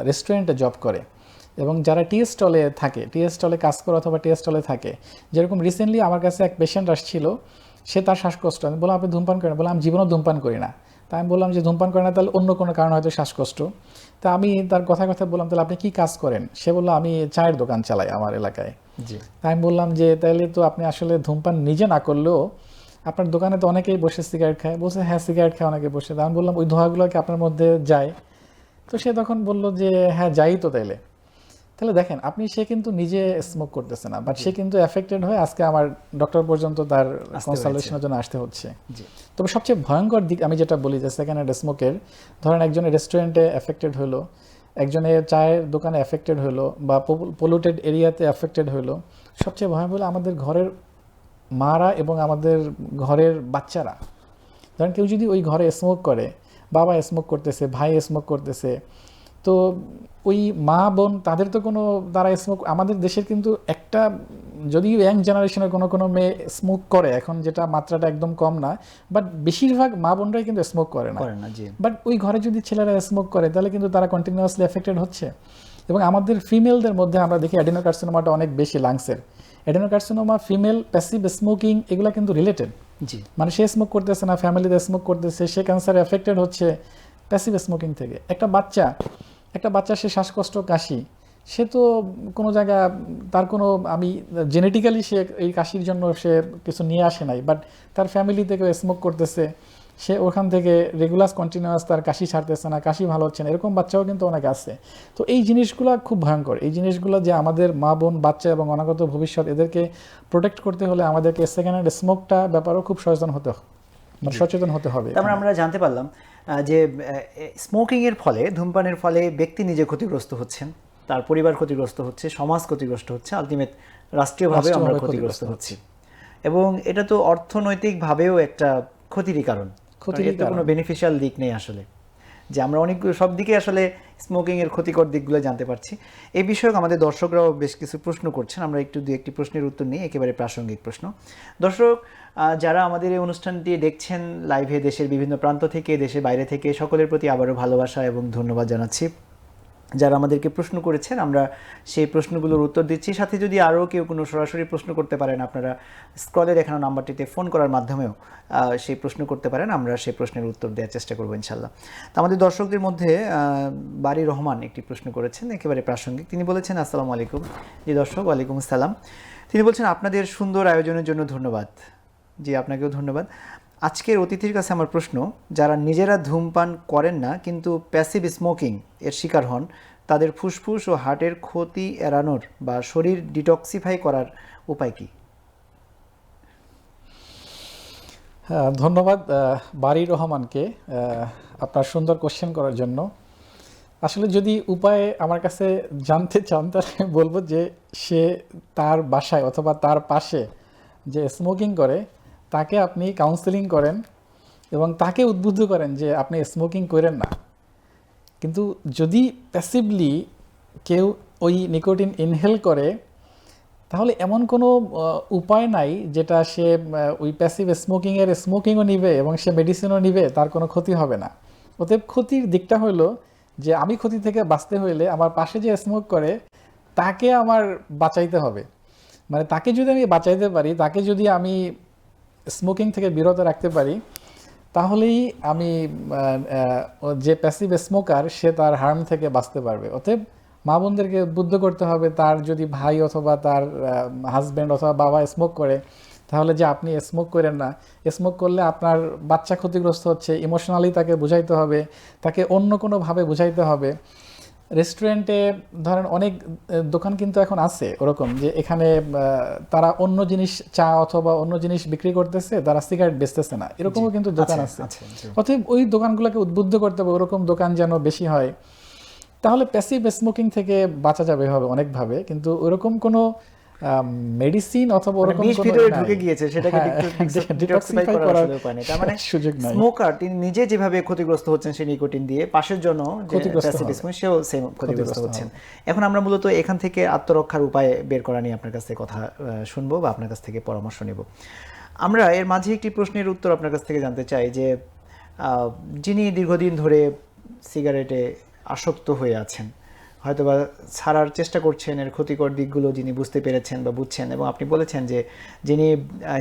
রেস্টুরেন্টে জব করে এবং যারা টি স্টলে থাকে, টি স্টলে কাজ করে অথবা টি স্টলে থাকে। যেরকম রিসেন্টলি আমার কাছে এক পেশেন্ট আসছিল, সে তার শ্বাসকষ্ট, আমি বললাম আপনি ধূমপান করেন? বললাম আমি জীবনেও ধূমপান করি না। তা আমি বললাম যে ধূমপান করে না, তাহলে অন্য কোনো কারণ হয়তো শ্বাসকষ্ট। তা আমি তার কথায় কথায় বললাম, তাহলে আপনি কি কাজ করেন? সে বললো, আমি চায়ের দোকান চালাই আমার এলাকায়। জি। তাই আমি বললাম যে তাহলে তো আপনি আসলে ধূমপান নিজে না করলেও আপনার দোকানে তো অনেকেই বসে সিগারেট খায়। বলছে হ্যাঁ, সিগারেট খায় অনেকে বসে। তা আমি বললাম ওই ধোঁয়াগুলো কি আপনার মধ্যে যায়? তো সে তখন বলল যে হ্যাঁ, যাই তো। তাইলে তাহলে দেখেন আপনি, সে কিন্তু নিজে স্মোক করতেছে না, বাট সে কিন্তু এফেক্টেড হয়ে আজকে আমার ডক্টর পর্যন্ত তার কনসালটেশনের জন্য আসতে হচ্ছে। জি। তবে সবচেয়ে ভয়ঙ্কর দিক আমি যেটা বলি যে সেকেন্ড হ্যান্ড স্মোকের, ধরেন একজনের রেস্টুরেন্টে এফেক্টেড হলো, একজনের চায়ের দোকানে এফেক্টেড হলো, বা পলিউটেড এরিয়াতে এফেক্টেড হলো, সবচেয়ে ভয় হলো আমাদের ঘরের মারা এবং আমাদের ঘরের বাচ্চারা। ধরেন কেউ যদি ওই ঘরে স্মোক করে, বাবা স্মোক করতেছে, ভাই স্মোক করতেছে, তো ওই মা বোন তাদের তো কোনো, তারা স্মোক, আমাদের দেশের কিন্তু একটা, যদিও ইয়াং জেনারেশনের কোনো কোনো মেয়ে স্মোক করে এখন, যেটা মাত্রাটা একদম কম না, বাট বেশিরভাগ মা বোনরাই কিন্তু স্মোক করে না। জি। বাট ওই ঘরে যদি ছেলেরা স্মোক করে তাহলে কিন্তু তারা কন্টিনিউয়াসলি এফেক্টেড হচ্ছে। এবং আমাদের ফিমেলদের মধ্যে আমরা দেখি অ্যাডিনোকার্সিনোমাটা অনেক বেশি লাংসের। অ্যাডিনোকার্সিনোমা, ফিমেল, প্যাসিভ স্মোকিং, এগুলো কিন্তু রিলেটেড। জি। মানে সে স্মোক করতেছে না, ফ্যামিলিতে স্মোক করতেছে, সে ক্যান্সারে এফেক্টেড হচ্ছে প্যাসিভ স্মোকিং থেকে। একটা বাচ্চা সে শ্বাসকষ্ট, কাশি, সে তো কোনো জায়গা তার কোনো, আমি জেনেটিক্যালি সে এই কাশির জন্য সে কিছু নিয়ে আসে নাই, বাট তার ফ্যামিলি থেকে স্মোক করতেছে, সে ওখান থেকে রেগুলার কন্টিনিউয়াস তার কাশি ছাড়তেছে না, কাশি ভালো হচ্ছে না, এরকম বাচ্চাও কিন্তু অনেক আছে। তো এই জিনিসগুলো খুব ভয়ঙ্কর। এই জিনিসগুলো যে আমাদের মা বোন, বাচ্চা এবং অনাগত ভবিষ্যৎ, এদেরকে প্রোটেক্ট করতে হলে আমাদেরকে সেকেন্ড হ্যান্ড স্মোকটা ব্যাপারেও খুব সচেতন হতে হবে। তারপরে আমরা জানতে পারলাম যে স্মোকিং এর ফলে, ধূমপানের ফলে ব্যক্তি নিজে ক্ষতিগ্রস্ত হচ্ছেন, তার পরিবার ক্ষতিগ্রস্ত হচ্ছে, সমাজ ক্ষতিগ্রস্ত হচ্ছে, আলটিমেট রাষ্ট্রীয়ভাবে আমরা ক্ষতিগ্রস্ত হচ্ছি। এবং এটা তো অর্থনৈতিকভাবেও একটা ক্ষতিরই কারণ, এর তো কোনো বেনিফিশিয়াল দিক নেই আসলে, যে আমরা অনেক সব দিকে আসলে স্মোকিং এর ক্ষতিকর দিকগুলো জানতে পারছি। এই বিষয়ে আমাদের দর্শকরাও বেশ কিছু প্রশ্ন করছেন, আমরা একটু দু একটি প্রশ্নের উত্তর নিই, একেবারে প্রাসঙ্গিক প্রশ্ন। দর্শক যারা আমাদের এই অনুষ্ঠানটি দেখছেন লাইভে, দেশের বিভিন্ন প্রান্ত থেকে, দেশের বাইরে থেকে, সকলের প্রতি আবারও ভালোবাসা এবং ধন্যবাদ জানাচ্ছি। যারা আমাদেরকে প্রশ্ন করেছেন আমরা সেই প্রশ্নগুলোর উত্তর দিচ্ছি। সাথে যদি আরও কেউ কোনো সরাসরি প্রশ্ন করতে পারেন, আপনারা স্ক্রলে দেখানো নাম্বারটিতে ফোন করার মাধ্যমেও সেই প্রশ্ন করতে পারেন, আমরা সেই প্রশ্নের উত্তর দেওয়ার চেষ্টা করবো ইনশাল্লাহ। তো আমাদের দর্শকদের মধ্যে বারী রহমান একটি প্রশ্ন করেছেন, একেবারে প্রাসঙ্গিক। তিনি বলেছেন, আসসালামু আলাইকুম। জি দর্শক, ওয়ালাইকুম আসসালাম। তিনি বলছেন, আপনাদের সুন্দর আয়োজনের জন্য ধন্যবাদ। জি, আপনাকেও ধন্যবাদ। আজকের অতিথির কাছে আমার প্রশ্ন, যারা নিজেরা ধূমপান করেন না কিন্তু প্যাসিভ স্মোকিং এর শিকার হন, তাদের ফুসফুস ও হার্টের ক্ষতি এড়ানোর বা শরীর ডিটক্সিফাই করার উপায় কি? ধন্যবাদ বারী রহমানকে আপনার সুন্দর কোশ্চেন করার জন্য। আসলে যদি উপায় আমার কাছে জানতে চান, তাহলে বলবো যে সে তার বাসায় অথবা তার পাশে যে স্মোকিং করে তাকে আপনি কাউন্সেলিং করেন এবং তাকে উদ্বুদ্ধ করেন যে আপনি স্মোকিং করেন না। কিন্তু যদি প্যাসিভলি কেউ ওই নিকোটিন ইনহেল করে, তাহলে এমন কোনো উপায় নাই যেটা সে ওই প্যাসিভ স্মোকিংও নিবে এবং সে মেডিসিনও নিবে, তার কোনো ক্ষতি হবে না। অতএব ক্ষতির দিকটা হলো যে আমি ক্ষতি থেকে বাঁচতে হইলে আমার পাশে যে স্মোক করে তাকে আমার বাঁচাইতে হবে। মানে তাকে যদি আমি বাঁচাইতে পারি, তাকে যদি আমি স্মোকিং থেকে বিরত রাখতে পারি, তাহলেই আমি যে প্যাসিভ স্মোকার সে তার হার্ম থেকে বাঁচতে পারবে। অতএব মা বোনদেরকে উদ্বুদ্ধ করতে হবে, তার যদি ভাই অথবা তার হাজব্যান্ড অথবা বাবা স্মোক করে, তাহলে যে আপনি স্মোক করেন না, স্মোক করলে আপনার বাচ্চা ক্ষতিগ্রস্ত হচ্ছে, ইমোশনালি তাকে বুঝাইতে হবে, তাকে অন্য কোনোভাবে বুঝাইতে হবে। রেস্টুরেন্টে ধরেন অনেক দোকান কিন্তু এখন আছে ওরকম, যে এখানে তারা অন্য জিনিস, চা অথবা অন্য জিনিস বিক্রি করতেছে, তারা সিগারেট বেচতেছে না, এরকমও কিন্তু দোকান আছে। অতএব ওই দোকানগুলোকে উদ্বুদ্ধ করতে হবে, ওরকম দোকান যেন বেশি হয়। তাহলে প্যাসিভ স্মোকিং থেকে বাঁচা যাবে হবে অনেকভাবে। কিন্তু ওরকম কোনো মেডিসিন অথবা ওরকম কোনো ভিতরে ঢুকে গিয়েছে, সেটাকে ডিটক্সিফাই করার উপায় নেই। তার মানে সুযোগ নাই। স্মোকার তিনি নিজে যেভাবে ক্ষতিগ্রস্ত হচ্ছেন সেই নিকোটিন দিয়ে, পাশের জন্য সেও সেম ক্ষতিগ্রস্ত হচ্ছেন। এখন আমরা মূলত এখান থেকে আত্মরক্ষার উপায় বের করা নিয়ে আপনার কাছ থেকে কথা শুনবো বা আপনার কাছ থেকে পরামর্শ নেব। আমরা এর মাঝে একটি প্রশ্নের উত্তর আপনার কাছ থেকে জানতে চাই যে যিনি দীর্ঘদিন ধরে সিগারেটে আসক্ত হয়ে আছেন, হয়তোবা ছাড়ার চেষ্টা করছেন, এর ক্ষতিকর দিকগুলো যিনি বুঝতে পেরেছেন বা বুঝছেন, এবং আপনি বলেছেন যে যিনি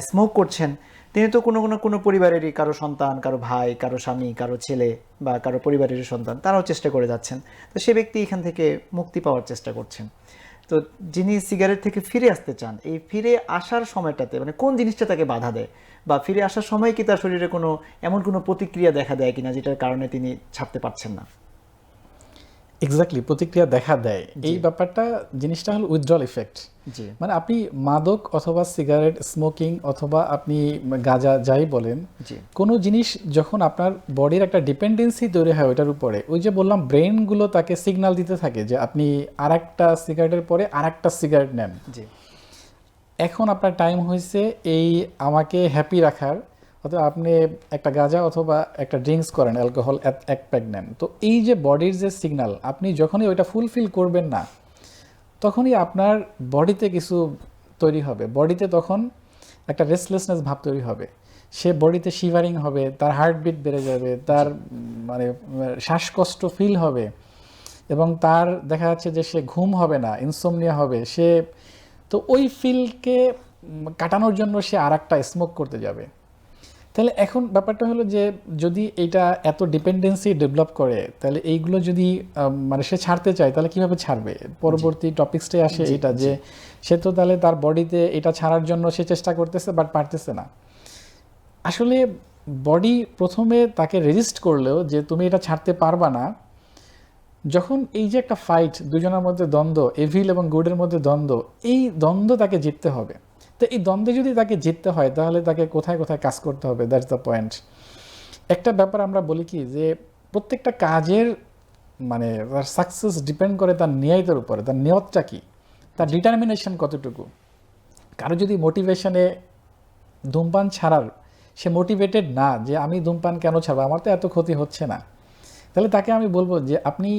স্মোক করছেন তিনি তো কোনো পরিবারেরই কারো সন্তান, কারো ভাই, কারো স্বামী, কারো ছেলে বা কারো পরিবারের সন্তান, তারাও চেষ্টা করে যাচ্ছেন। তো সে ব্যক্তি এখান থেকে মুক্তি পাওয়ার চেষ্টা করছেন। তো যিনি সিগারেট থেকে ফিরে আসতে চান, এই ফিরে আসার সময়টাতে মানে কোন জিনিসটা তাকে বাধা দেয়, বা ফিরে আসার সময় কি তার শরীরে এমন কোনো প্রতিক্রিয়া দেখা দেয় কিনা যেটার কারণে তিনি ছাড়তে পারছেন না? এক্স্যাক্টলি, প্রতিক্রিয়া দেখা দেয়। এই ব্যাপারটা, জিনিসটা হলো উইথড্রল ইফেক্ট। জি, মানে আপনি মাদক অথবা সিগারেট স্মোকিং অথবা আপনি গাঁজা যাই বলেন, জি, কোনো জিনিস যখন আপনার বডির একটা ডিপেন্ডেন্সি তৈরি হয় ওইটার উপরে, ওই যে বললাম ব্রেনগুলো তাকে সিগন্যাল দিতে থাকে যে আপনি আরেকটা সিগারেটের পরে আরেকটা সিগারেট নেন। জি, এখন আপনার টাইম হয়েছে এই আমাকে হ্যাপি রাখার, অথবা আপনি একটা গাঁজা অথবা একটা ড্রিঙ্কস করেন, অ্যালকোহল এক প্যাক নেন। তো এই যে বডির যে সিগন্যাল, আপনি যখনই ওইটা ফুলফিল করবেন না, তখনই আপনার বডিতে কিছু তৈরি হবে। বডিতে তখন একটা রেস্টলেসনেস ভাব তৈরি হবে। সে বডিতে শিভারিং হবে, তার হার্টবিট বেড়ে যাবে, তার মানে শ্বাসকষ্ট ফিল হবে, এবং তার দেখা যাচ্ছে যে সে ঘুম হবে না, ইনসোমনিয়া হবে। সে তো ওই ফিলকে কাটানোর জন্য সে আর একটা স্মোক করতে যাবে। তাহলে এখন ব্যাপারটা হলো যে যদি এইটা এত ডিপেন্ডেন্সি ডেভেলপ করে, তাহলে এইগুলো যদি মানে সে ছাড়তে চায়, তাহলে কিভাবে ছাড়বে? পরবর্তী টপিকসটাই আসে এটা, যে সে তো তাহলে তার বডিতে এটা ছাড়ার জন্য সে চেষ্টা করতেছে, বাট পারতেছে না। আসলে বডি প্রথমে তাকে রেজিস্ট করলেও যে তুমি এটা ছাড়তে পারবা না, যখন এই যে একটা ফাইট, দুজনের মধ্যে দ্বন্দ্ব, এভিল এবং গুডের মধ্যে দ্বন্দ্ব, এই দ্বন্দ্ব তাকে জিততে হবে। তো এই দ্বন্দ্বে যদি তাকে জিততে হয়, তাহলে তাকে কোথায় কোথায় কাজ করতে হবে, দ্যাটস দ্য পয়েন্ট। একটা ব্যাপার আমরা বলি কি, যে প্রত্যেকটা কাজের মানে তার সাকসেস ডিপেন্ড করে তার নিয়তের উপরে। তার নিয়তটা কি, তার ডিটারমিনেশন কতটুকু। কারো যদি মোটিভেশনে ধূমপান ছাড়ার, সে মোটিভেটেড না যে আমি ধূমপান কেন ছাড়বো, আমার তো এত ক্ষতি হচ্ছে না, তাহলে তাকে আমি বলবো যে আপনি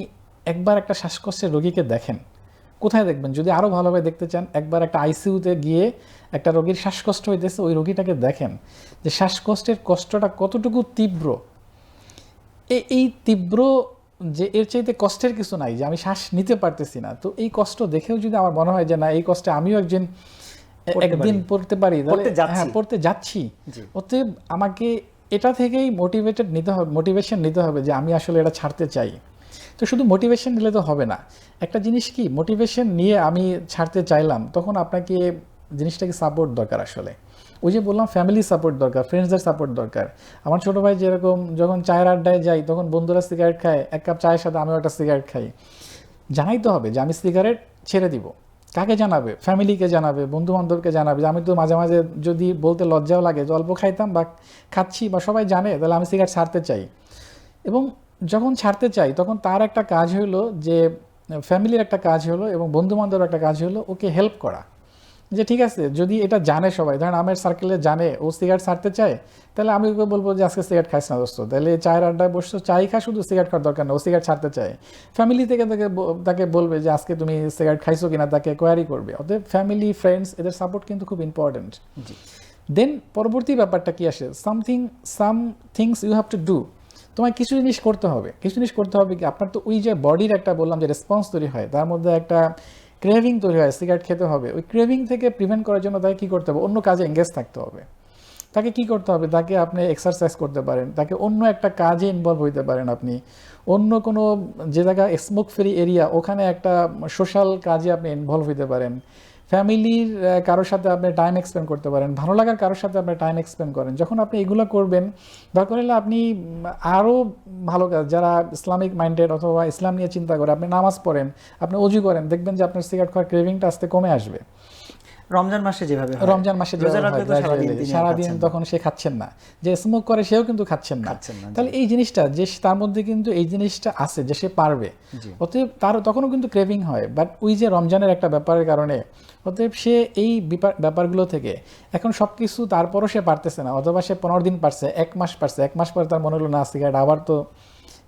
একবার একটা শ্বাসকষ্টের রোগীকে দেখেন। কোথায় দেখবেন? যদি আরও ভালোভাবে দেখতে চান, একবার একটা আইসিইউতে গিয়ে একটা রোগীর শ্বাসকষ্ট হইতেছে, ওই রোগীটাকে দেখেন যে শ্বাসকষ্টের কষ্টটা কতটুকু তীব্র। এই তীব্র যে এর চাইতে কষ্টের কিছু নাই, যে আমি শ্বাস নিতে পারতেছি না। তো এই কষ্ট দেখেও যদি আমার মনে হয় যে না, এই কষ্টে আমিও একদিন পড়তে পারি, তাহলে হ্যাঁ, পড়তে যাচ্ছি। অতএব আমাকে এটা থেকেই মোটিভেশন নিতে হবে যে আমি আসলে এটা ছাড়তে চাই। তো শুধু মোটিভেশন নিলে তো হবে না। একটা জিনিস কি, মোটিভেশন নিয়ে আমি ছাড়তে চাইলাম, তখন আপনাকে জিনিসটাকে সাপোর্ট দরকার। আসলে ওই যে বললাম, ফ্যামিলি সাপোর্ট দরকার, ফ্রেন্ডসদের সাপোর্ট দরকার। আমার ছোটো ভাই যেরকম যখন চায়ের আড্ডায় যাই, তখন বন্ধুরা সিগারেট খায়, এক কাপ চায়ের সাথে আমিও একটা সিগারেট খাই। জানাইতে হবে যে আমি সিগারেট ছেড়ে দিব। কাকে জানাবে? ফ্যামিলিকে জানাবে, বন্ধু বান্ধবকে জানাবে। আমি তো মাঝে মাঝে যদি বলতে লজ্জাও লাগে যে অল্প খাইতাম বা খাচ্ছি, বা সবাই জানে, তাহলে আমি সিগারেট ছাড়তে চাই। এবং যখন ছাড়তে চাই, তখন তার একটা কাজ হলো যে ফ্যামিলির একটা কাজ হলো, এবং বন্ধু বান্ধবের একটা কাজ হলো ওকে হেল্প করা। যে ঠিক আছে, যদি এটা জানে সবাই, ধরেন আমার সার্কেলে জানে ও সিগারেট ছাড়তে চায়, তাহলে আমি ওকে বলবো যে আজকে সিগারেট খাইস না দোস্ত, তাহলে চায়ের আড্ডায় বসছো, চাই খা, শুধু সিগারেট খাওয়ার দরকার না, ও সিগারেট ছাড়তে চায়। ফ্যামিলি থেকে তাকে বলবে যে আজকে তুমি সিগারেট খাইছো কিনা, তাকে কোয়ারি করবে। অতএব ফ্যামিলি, ফ্রেন্ডস, এদের সাপোর্ট কিন্তু খুব ইম্পর্টেন্ট। দেন পরবর্তী ব্যাপারটা কি আসে, some things you have to do. তোমায় কিছু জিনিস করতে হবে। কিছু জিনিস করতে হবে কি, আপনার তো ওই যে বডির একটা বললাম যে রেসপন্স তৈরি হয়, তার মধ্যে একটা ক্রেভিং তৈরি হয়, সিগারেট খেতে হবে। ওই ক্রেভিং থেকে প্রিভেন্ট করার জন্য তাকে কী করতে হবে, অন্য কাজে এঙ্গেজ থাকতে হবে। তাকে কি করতে হবে, তাকে আপনি এক্সারসাইজ করতে পারেন, তাকে অন্য একটা কাজে ইনভলভ হইতে পারেন। আপনি অন্য কোনো যে জায়গা স্মোক ফ্রি এরিয়া, ওখানে একটা সোশ্যাল কাজে আপনি ইনভলভ হইতে পারেন। ফ্যামিলির কারোর সাথে আপনি টাইম এক্সপেন্ড করতে পারেন, ভালো লাগার কারোর সাথে আপনি টাইম এক্সপেন্ড করেন। যখন আপনি এগুলো করবেন, দরকার হলে আপনি আরও ভালো কাজ, যারা ইসলামিক মাইন্ডেড অথবা ইসলাম নিয়ে চিন্তা করে, আপনি নামাজ পড়েন, আপনি অজু করেন, দেখবেন যে আপনার সিগারেট খাওয়ার ক্রেভিংটা আস্তে কমে আসবে। রমজান মাসে যেভাবে সারাদিন তখন সে খাচ্ছেন না, যে স্মোক করে সেও কিন্তু খাচ্ছেন না। তাহলে এই জিনিসটা যে তার মধ্যে কিন্তু এই জিনিসটা আছে যে সে পারবে, অতএব তার তখনও কিন্তু ক্রেভিং হয়। বাট ওই যে রমজানের একটা ব্যাপারের কারণে, অতএব সে এই ব্যাপারগুলো থেকে এখন সব কিছু, তারপরও সে পারতেছে না, অথবা সে 15 দিন পারছে, 1 মাস পারছে, 1 মাস পরে তার মনে হলো না, সিগারেট আবার তো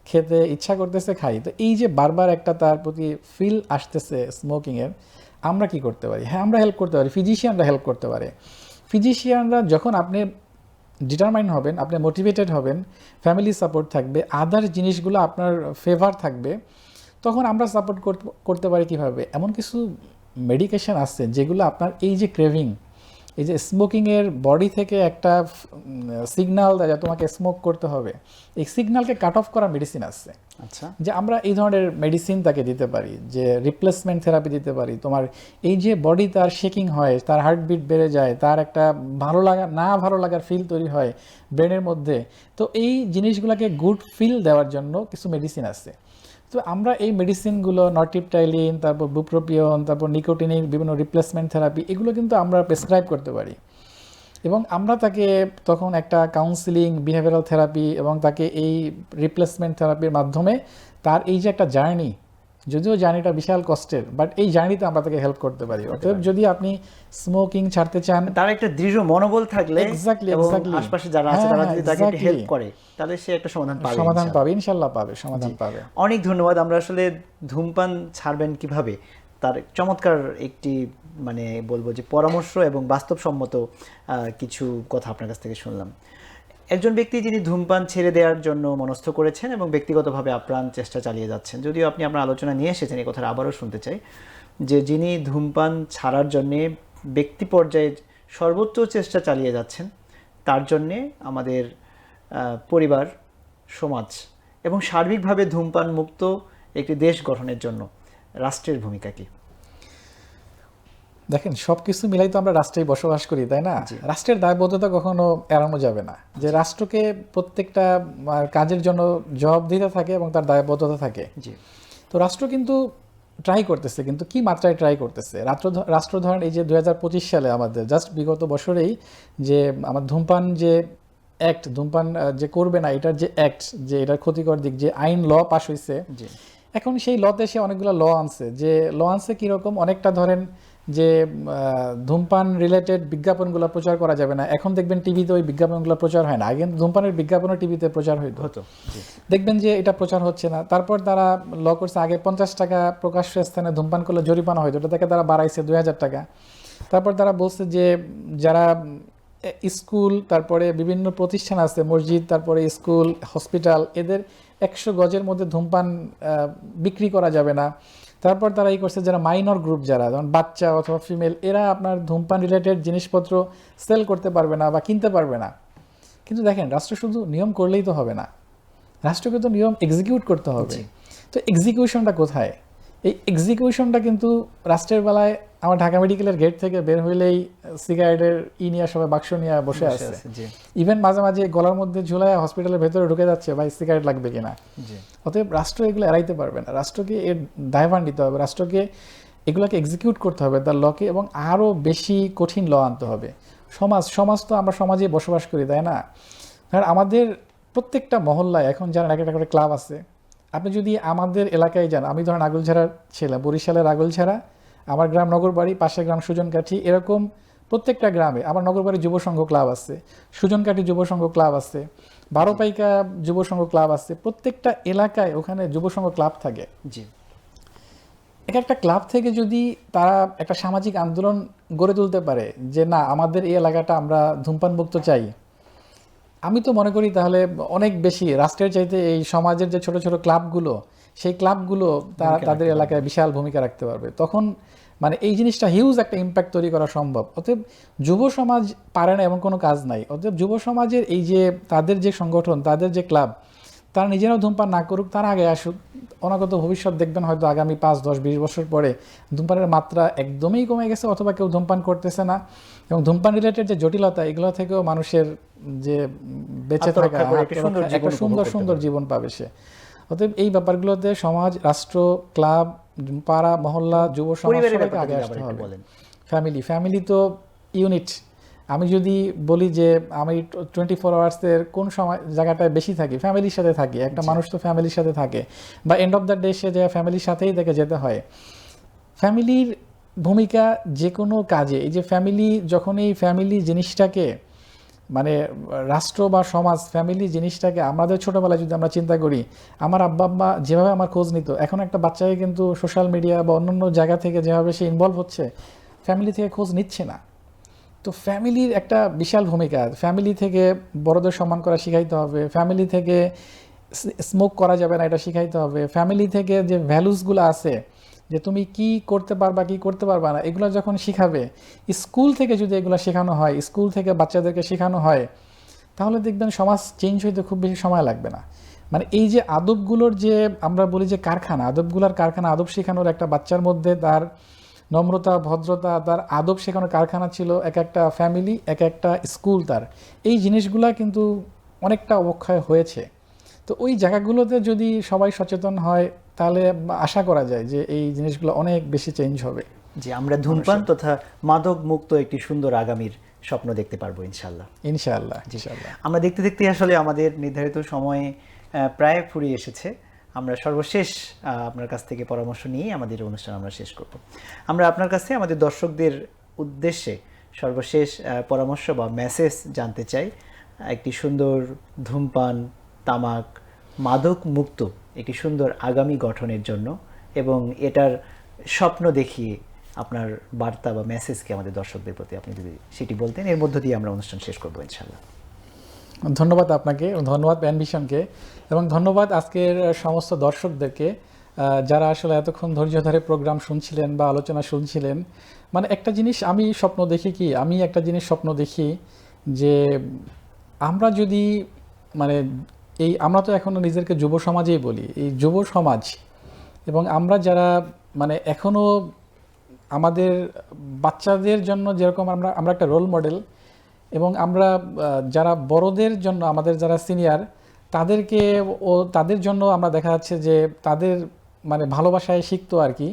খেতে ইচ্ছা করতেছে, খাই। তো এই যে বারবার একটা তার প্রতি ফিল আসতেছে স্মোকিংয়ের, আমরা কি করতে পারি? হ্যাঁ, আমরা হেল্প করতে পারি, ফিজিশিয়ানরা হেল্প করতে পারে। ফিজিশিয়ানরা যখন আপনি ডিটারমাইন হবেন, আপনি মোটিভেটেড হবেন, ফ্যামিলি সাপোর্ট থাকবে, আদার জিনিসগুলো আপনার ফেভার থাকবে, তখন আমরা সাপোর্ট করতে পারি। কীভাবে? এমন কিছু মেডিকেশন আছে যেগুলো আপনার এই যে ক্রেভিং, এই যে স্মোকিংয়ের বডি থেকে একটা সিগন্যাল দেয় যে তোমাকে স্মোক করতে হবে, এই সিগন্যালকে কাট অফ করা মেডিসিন আছে। আচ্ছা, যে আমরা এই ধরনের মেডিসিন তাকে দিতে পারি, যে রিপ্লেসমেন্ট থেরাপি দিতে পারি। তোমার এই যে বডি তার শেকিং হয়, তার হার্টবিট বেড়ে যায়, তার একটা ভালো লাগার ফিল তৈরি হয় ব্রেনের মধ্যে, তো এই জিনিসগুলোকে গুড ফিল দেওয়ার জন্য কিছু মেডিসিন আছে। তো আমরা এই মেডিসিনগুলো নরটিপটাইলিন, তারপর বুপ্রোপিয়ন, তারপর নিকোটিনিক বিভিন্ন রিপ্লেসমেন্ট থেরাপি, এগুলো কিন্তু আমরা প্রেসক্রাইব করতে পারি। এবং আমরা তাকে তখন একটা কাউন্সিলিং, বিহেভিয়ারাল থেরাপি এবং তাকে এই রিপ্লেসমেন্ট থেরাপির মাধ্যমে তার এই যে একটা জার্নি, যদিও জার্নিটা বিশাল কষ্টের, বাট এই জার্নিতে আমরা তাকে হেল্প করতে পারি। অতএব যদি আপনি স্মোকিং ছাড়তে চান, তার একটা দৃঢ় মনোবল থাকলে Exactly, এবং exactly. আশপাশে যারা আছে হ্যাঁ, তারা যদি তাকে exactly. হেল্প করে তাহলে সে একটা সমাধান পাবে, সমাধান ইনশাআল্লাহ। পাবে, ইনশাল্লাহ পাবে, সমাধান পাবে। অনেক ধন্যবাদ। আমরা আসলে ধূমপান ছাড়বেন কিভাবে তার চমৎকার একটি মানে বলবো যে পরামর্শ এবং বাস্তবসম্মত কিছু কথা আপনার কাছ থেকে শুনলাম। একজন ব্যক্তি যিনি ধূমপান ছেড়ে দেওয়ার জন্য মনস্থ করেছেন এবং ব্যক্তিগতভাবে আপ্রাণ চেষ্টা চালিয়ে যাচ্ছেন, যদিও আপনি আপনার আলোচনা নিয়ে এসেছেন, এই কথাটা আবারও শুনতে চাই যে যিনি ধূমপান ছাড়ার জন্যে ব্যক্তি পর্যায়ে সর্বোচ্চ চেষ্টা চালিয়ে যাচ্ছেন, তার জন্যে আমাদের পরিবার, সমাজ এবং সার্বিকভাবে ধূমপান মুক্ত একটি দেশ গঠনের জন্য রাষ্ট্রের ভূমিকা কি? দেখেন, সব কিছু মিলাই তো আমরা রাষ্ট্রেই বসবাস করি, তাই না? রাষ্ট্রের দায়বদ্ধতা কখনো এড়ানো যাবে না, যে রাষ্ট্রকে প্রত্যেকটা কাজের জন্য জবাবদিহিতা থাকে এবং তার দায়বদ্ধতা থাকে। জি, তো রাষ্ট্র কিন্তু ট্রাই করতেছে, কিন্তু কি মাত্রায় ট্রাই করতেছে। রাষ্ট্র ধরেন এই যে 2025 সালে আমাদের জাস্ট বিগত বছরেই যে আমার ধূমপান যে অ্যাক্ট, ধূমপান যে করবে না এটার যে অ্যাক্ট, যে এটার ক্ষতিকর দিক, যে আইন ল পাস হয়েছে, জি, এখন সেই লতে সে অনেকগুলো ল আনছে। যে ল আনছে কীরকম, অনেকটা ধরেন যে ধূমপান রিলেটেড বিজ্ঞাপনগুলো প্রচার করা যাবে না। এখন দেখবেন টিভিতে ওই বিজ্ঞাপনগুলো প্রচার হয় না, আগে কিন্তু ধূমপানের বিজ্ঞাপনও টিভিতে প্রচার হতো। দেখবেন যে এটা প্রচার হচ্ছে না। তারপর তারা ল করছে, আগে 50 টাকা প্রকাশ্য স্থানে ধূমপান করলে জরিমানা হইতো, ওটা থেকে তারা বাড়াইছে 2000 টাকা। তারপর তারা বলছে যে যারা স্কুল, তারপরে বিভিন্ন প্রতিষ্ঠান আছে, মসজিদ, তারপরে স্কুল, হসপিটাল, এদের 100 গজের মধ্যে ধূমপান বিক্রি করা যাবে না। তারপর তারা এই করছে যারা মাইনর গ্রুপ, যারা যেমন বাচ্চা অথবা ফিমেল, এরা আপনার ধূমপান রিলেটেড জিনিসপত্র সেল করতে পারবে না বা কিনতে পারবে না। কিন্তু দেখেন, রাষ্ট্র শুধু নিয়ম করলেই তো হবে না, রাষ্ট্রকে তো নিয়ম এক্সিকিউট করতে হবে। তো এক্সিকিউশনটা কোথায়? এই এক্সিকিউশনটা কিন্তু রাষ্ট্রের বেলায় আমার ঢাকা মেডিকেলের গেট থেকে বের হইলেই সিগারেটের নিয়ে সবাই বাক্স নিয়ে বসে আছে। ইভেন মাঝে মাঝে গলার মধ্যে ঝুলায় হসপিটালের ভেতরে ঢুকে যাচ্ছে, ভাই সিগারেট লাগবে কিনা। অতএব রাষ্ট্র এগুলো এড়াইতে পারবে না, রাষ্ট্রকে এর দায়ভার নিতে হবে, রাষ্ট্রকে এগুলোকে এক্সিকিউট করতে হবে তার লকে, এবং আরও বেশি কঠিন ল আনতে হবে। সমাজ তো আমরা সমাজে বসবাস করি, তাই না? কারণ আমাদের প্রত্যেকটা মহল্লায় এখন জানেন একটা করে ক্লাব আছে। আপনি যদি আমাদের এলাকায় যান, আমি ধরেন আগলঝাড়ার ছেলে, বরিশালের আগলঝাড়া, আমার গ্রাম নগরবাড়ি, পাশের গ্রাম সুজনকাঠি, এরকম প্রত্যেকটা গ্রামে আমার নগরবাড়ি যুব সংঘ ক্লাব আছে, সুজনকাঠি যুব সংঘ ক্লাব আছে, বারোপাইকা যুব সংঘ ক্লাব আছে। প্রত্যেকটা এলাকায় ওখানে যুব সংঘ ক্লাব থাকে। জি, এক একটা ক্লাব থেকে যদি তারা একটা সামাজিক আন্দোলন গড়ে তুলতে পারে যে না, আমাদের এই এলাকাটা আমরা ধূমপান মুক্ত চাই, আমি তো মনে করি তাহলে অনেক বেশি রাষ্ট্রের চাইতে এই সমাজের যে ছোট ছোট ক্লাবগুলো, সেই ক্লাবগুলো তাদের এলাকায় বিশাল ভূমিকা রাখতে পারবে। তখন মানে এই জিনিসটা হিউজ একটা ইম্প্যাক্ট তৈরি করা সম্ভব। অতএব যুব সমাজ পারে না এমন কোনো কাজ নাই। অতএব যুব সমাজের এই যে তাদের যে সংগঠন, তাদের যে ক্লাব, তারা নিজেরাও ধূমপান না করুক, তারা আগে আসুক। অনাগত ভবিষ্যৎ দেখবেন হয়তো আগামী 5, 10, 20 বছর পরে ধূমপানের মাত্রা একদমই কমে গেছে, অথবা কেউ ধূমপান করতেছে না, এবং ধূমপান রিলেটেড যে জটিলতা, এগুলো থেকেও মানুষের যে বেঁচে থাকা একটা সুন্দর জীবন পাবে সে। অতএব এই ব্যাপারগুলোতে সমাজ, রাষ্ট্র, ক্লাব, পাড়া, মহল্লা, যুব সমাজ সবাইকে আগে আসতে হবে। ফ্যামিলি তো ইউনিট। আমি যদি বলি যে আমি 24 আওয়ার্সের কোন সময় জায়গাটায় বেশি থাকি, ফ্যামিলির সাথে থাকি। একটা মানুষ তো ফ্যামিলির সাথে থাকে, বা এন্ড অফ দ্য ডে সে যে ফ্যামিলির সাথেই তাকে যেতে হয়। ফ্যামিলির ভূমিকা যে কোনো কাজে, এই যে ফ্যামিলি, যখন এই ফ্যামিলি জিনিসটাকে মানে রাষ্ট্র বা সমাজ ফ্যামিলি জিনিসটাকে, আমাদের ছোটোবেলায় যদি আমরা চিন্তা করি, আমার আব্বা আম্মা যেভাবে আমার খোঁজ নিত, এখন একটা বাচ্চাকে কিন্তু সোশ্যাল মিডিয়া বা অন্যান্য জায়গা থেকে যেভাবে সে ইনভলভ হচ্ছে, ফ্যামিলি থেকে খোঁজ নিচ্ছে না। তো ফ্যামিলির একটা বিশাল ভূমিকা। ফ্যামিলি থেকে বড়দের সম্মান করা শিখাইতে হবে, ফ্যামিলি থেকে স্মোক করা যাবে না এটা শিখাইতে হবে, ফ্যামিলি থেকে যে ভ্যালুসগুলো আছে, যে তুমি কি করতে পারবা কি করতে পারবা না, এগুলো যখন শিখাবে, স্কুল থেকে যদি এগুলো শেখানো হয়, স্কুল থেকে বাচ্চাদেরকে শেখানো হয়, তাহলে দেখবেন সমাজ চেঞ্জ হইতে খুব বেশি সময় লাগবে না। মানে এই যে আদবগুলোর যে আমরা বলি যে কারখানা, আদবগুলোর কারখানা, আদব শেখানোর একটা বাচ্চার মধ্যে তার নম্রতা, ভদ্রতা, তার আদব শেখানোর কারখানা ছিল এক একটা ফ্যামিলি, এক একটা স্কুল। তার এই জিনিসগুলা কিন্তু অনেকটা অবক্ষয় হয়েছে। তো ওই জায়গাগুলোতে যদি সবাই সচেতন হয়, তাহলে আশা করা যায় যে এই জিনিসগুলো অনেক বেশি চেঞ্জ হবে। যে আমরা ধূমপান তথা মাদক মুক্ত একটি সুন্দর আগামীর স্বপ্ন দেখতে পারবো ইনশাল্লাহ। ইনশাআল্লাহ, ইনশাআল্লাহ। আমরা দেখতে দেখতে আসলে আমাদের নির্ধারিত সময়ে প্রায় ফুরিয়ে এসেছে। আমরা সর্বশেষ আপনার কাছ থেকে পরামর্শ নিয়ে আমাদের অনুষ্ঠান আমরা শেষ করব। আমরা আপনার কাছে আমাদের দর্শকদের উদ্দেশ্যে সর্বশেষ পরামর্শ বা মেসেজ জানতে চাই। একটি সুন্দর ধূমপান, তামাক, মাদক মুক্ত একটি সুন্দর আগামী গঠনের জন্য, এবং এটার স্বপ্ন দেখিয়ে আপনার বার্তা বা মেসেজকে আমাদের দর্শকদের প্রতি আপনি যদি সেটি বলতেন, এর মধ্য দিয়ে আমরা অনুষ্ঠান শেষ করবো ইনশাল্লাহ। ধন্যবাদ আপনাকে, ধন্যবাদ প্যানভিশনকে, এবং ধন্যবাদ আজকের সমস্ত দর্শকদেরকে যারা আসলে এতক্ষণ ধৈর্য ধরে প্রোগ্রাম শুনছিলেন বা আলোচনা শুনছিলেন। মানে একটা জিনিস আমি একটা জিনিস স্বপ্ন দেখি যে আমরা যদি মানে আমরা তো এখনো নিজেদেরকে যুব সমাজেই বলি, এই যুব সমাজ এবং আমরা যারা মানে এখনো আমাদের বাচ্চাদের জন্য যেরকম আমরা একটা রোল মডেল, এবং আমরা যারা বড়দের জন্য, আমাদের যারা সিনিয়র, তাদের জন্য আমরা দেখা যাচ্ছে যে তাদের মানে ভালোবাসায় শিখতো আর কি।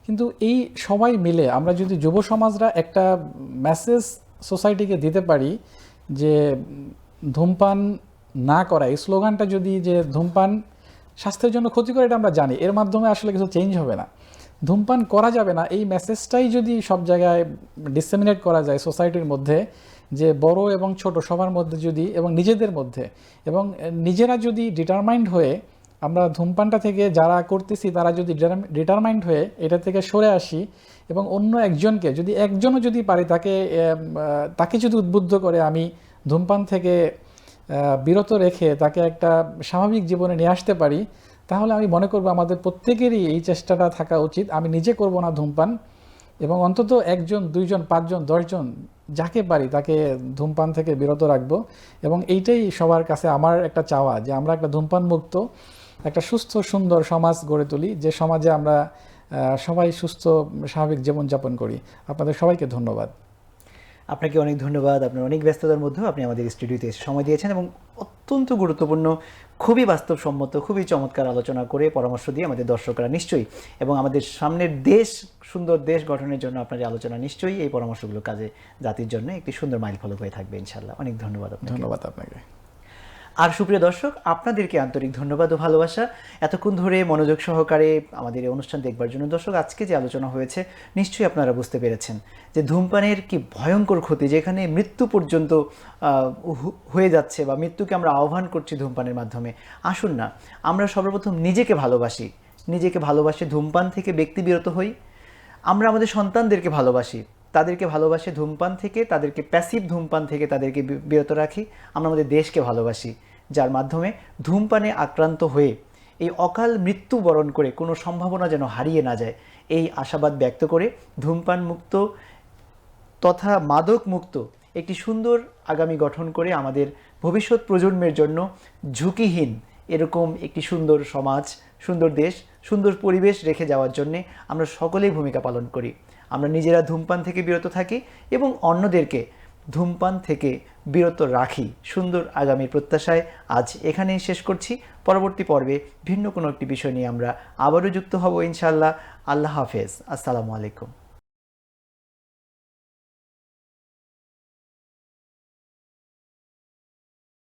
কিন্তু এই সবাই মিলে আমরা যদি যুব সমাজরা একটা মেসেজ সোসাইটিকে দিতে পারি যে ধূমপান না করা, এই স্লোগানটা যদি, যে ধূমপান স্বাস্থ্যের জন্য ক্ষতিকর এটা আমরা জানি, এর মাধ্যমে আসলে কিছু চেঞ্জ হবে না, ধূমপান করা যাবে না, এই মেসেজটাই যদি সব জায়গায় ডিসেমিনেট করা যায় সোসাইটির মধ্যে, যে বড় এবং ছোট সবার মধ্যে যদি, এবং নিজেদের মধ্যে, এবং নিজেরা যদি ডিটারমাইন্ড হয়ে আমরা ধূমপানটা থেকে যারা করতেছি তারা যদি ডিটারমাইন্ড হয়ে এটা থেকে সরে আসি, এবং অন্য একজনকে যদি একজনও যদি পারি তাকে যদি উদ্বুদ্ধ করে আমি ধূমপান থেকে বিরত রেখে তাকে একটা স্বাভাবিক জীবনে নিয়ে আসতে পারি, তাহলে আমি মনে করব আমাদের প্রত্যেকেরই এই চেষ্টাটা থাকা উচিত। আমি নিজে করব না ধূমপান, এবং অন্তত 1 জন 2 জন 5 জন 10 জন যাকে পারি তাকে ধূমপান থেকে বিরত রাখবো। এবং এইটাই সবার কাছে আমার একটা চাওয়া, যে আমরা একটা ধূমপান মুক্ত একটা সুস্থ সুন্দর সমাজ গড়ে তুলি, যে সমাজে আমরা সবাই সুস্থ স্বাভাবিক জীবনযাপন করি। আপনাদের সবাইকে ধন্যবাদ। আপনাকে অনেক ধন্যবাদ। আপনার অনেক ব্যস্ততার মধ্যেও আপনি আমাদের স্টুডিওতে এসে সময় দিয়েছেন এবং অত্যন্ত গুরুত্বপূর্ণ, খুবই বাস্তবসম্মত, খুবই চমৎকার আলোচনা করে পরামর্শ দিয়ে আমাদের দর্শকরা নিশ্চয়ই, এবং আমাদের সামনের দেশ, সুন্দর দেশ গঠনের জন্য আপনার যে আলোচনা, নিশ্চয়ই এই পরামর্শগুলো কাজে জাতির জন্য একটি সুন্দর মাইলফলক হয়ে থাকবে ইনশাআল্লাহ। অনেক ধন্যবাদ আপনাকে। ধন্যবাদ আপনাকে। আর সুপ্রিয় দর্শক, আপনাদেরকে আন্তরিক ধন্যবাদ ও ভালোবাসা এতক্ষণ ধরে মনোযোগ সহকারে আমাদের এই অনুষ্ঠান দেখবার জন্য। দর্শক, আজকে যে আলোচনা হয়েছে নিশ্চয়ই আপনারা বুঝতে পেরেছেন যে ধূমপানের কি ভয়ঙ্কর ক্ষতি, যেখানে মৃত্যু পর্যন্ত হয়ে যাচ্ছে, বা মৃত্যুকে আমরা আহ্বান করছি ধূমপানের মাধ্যমে। আসুন না আমরা সর্বপ্রথম নিজেকে ভালোবাসি, ধূমপান থেকে ব্যক্তি বিরত হই। আমরা আমাদের সন্তানদেরকে ভালোবাসি, তাদেরকে ভালোবাসে ধূমপান থেকে, তাদেরকে প্যাসিভ ধূমপান থেকে তাদেরকে বিরত রাখি। আমরা আমাদের দেশকে ভালোবাসি, যার মাধ্যমে ধূমপানে আক্রান্ত হয়ে এই অকাল মৃত্যু বরণ করে কোনো সম্ভাবনা যেন হারিয়ে না যায়, এই আশাবাদ ব্যক্ত করে ধূমপান মুক্ত তথা মাদক মুক্ত একটি সুন্দর আগামী গঠন করে আমাদের ভবিষ্যৎ প্রজন্মের জন্য ঝুঁকিহীন এরকম একটি সুন্দর সমাজ, সুন্দর দেশ, সুন্দর পরিবেশ রেখে যাওয়ার জন্যে আমরা সকলেই ভূমিকা পালন করি। আমরা নিজেরা ধূমপান থেকে বিরত থাকি এবং অন্যদেরকে ধূমপান থেকে বিরত রাখি। সুন্দর আগামীর প্রত্যাশায় আজ এখানেই শেষ করছি। পরবর্তী পর্বে ভিন্ন কোনো একটি বিষয় নিয়ে আমরা আবারও যুক্ত হব ইনশাআল্লাহ। আল্লাহ হাফেজ। আসসালামু আলাইকুম।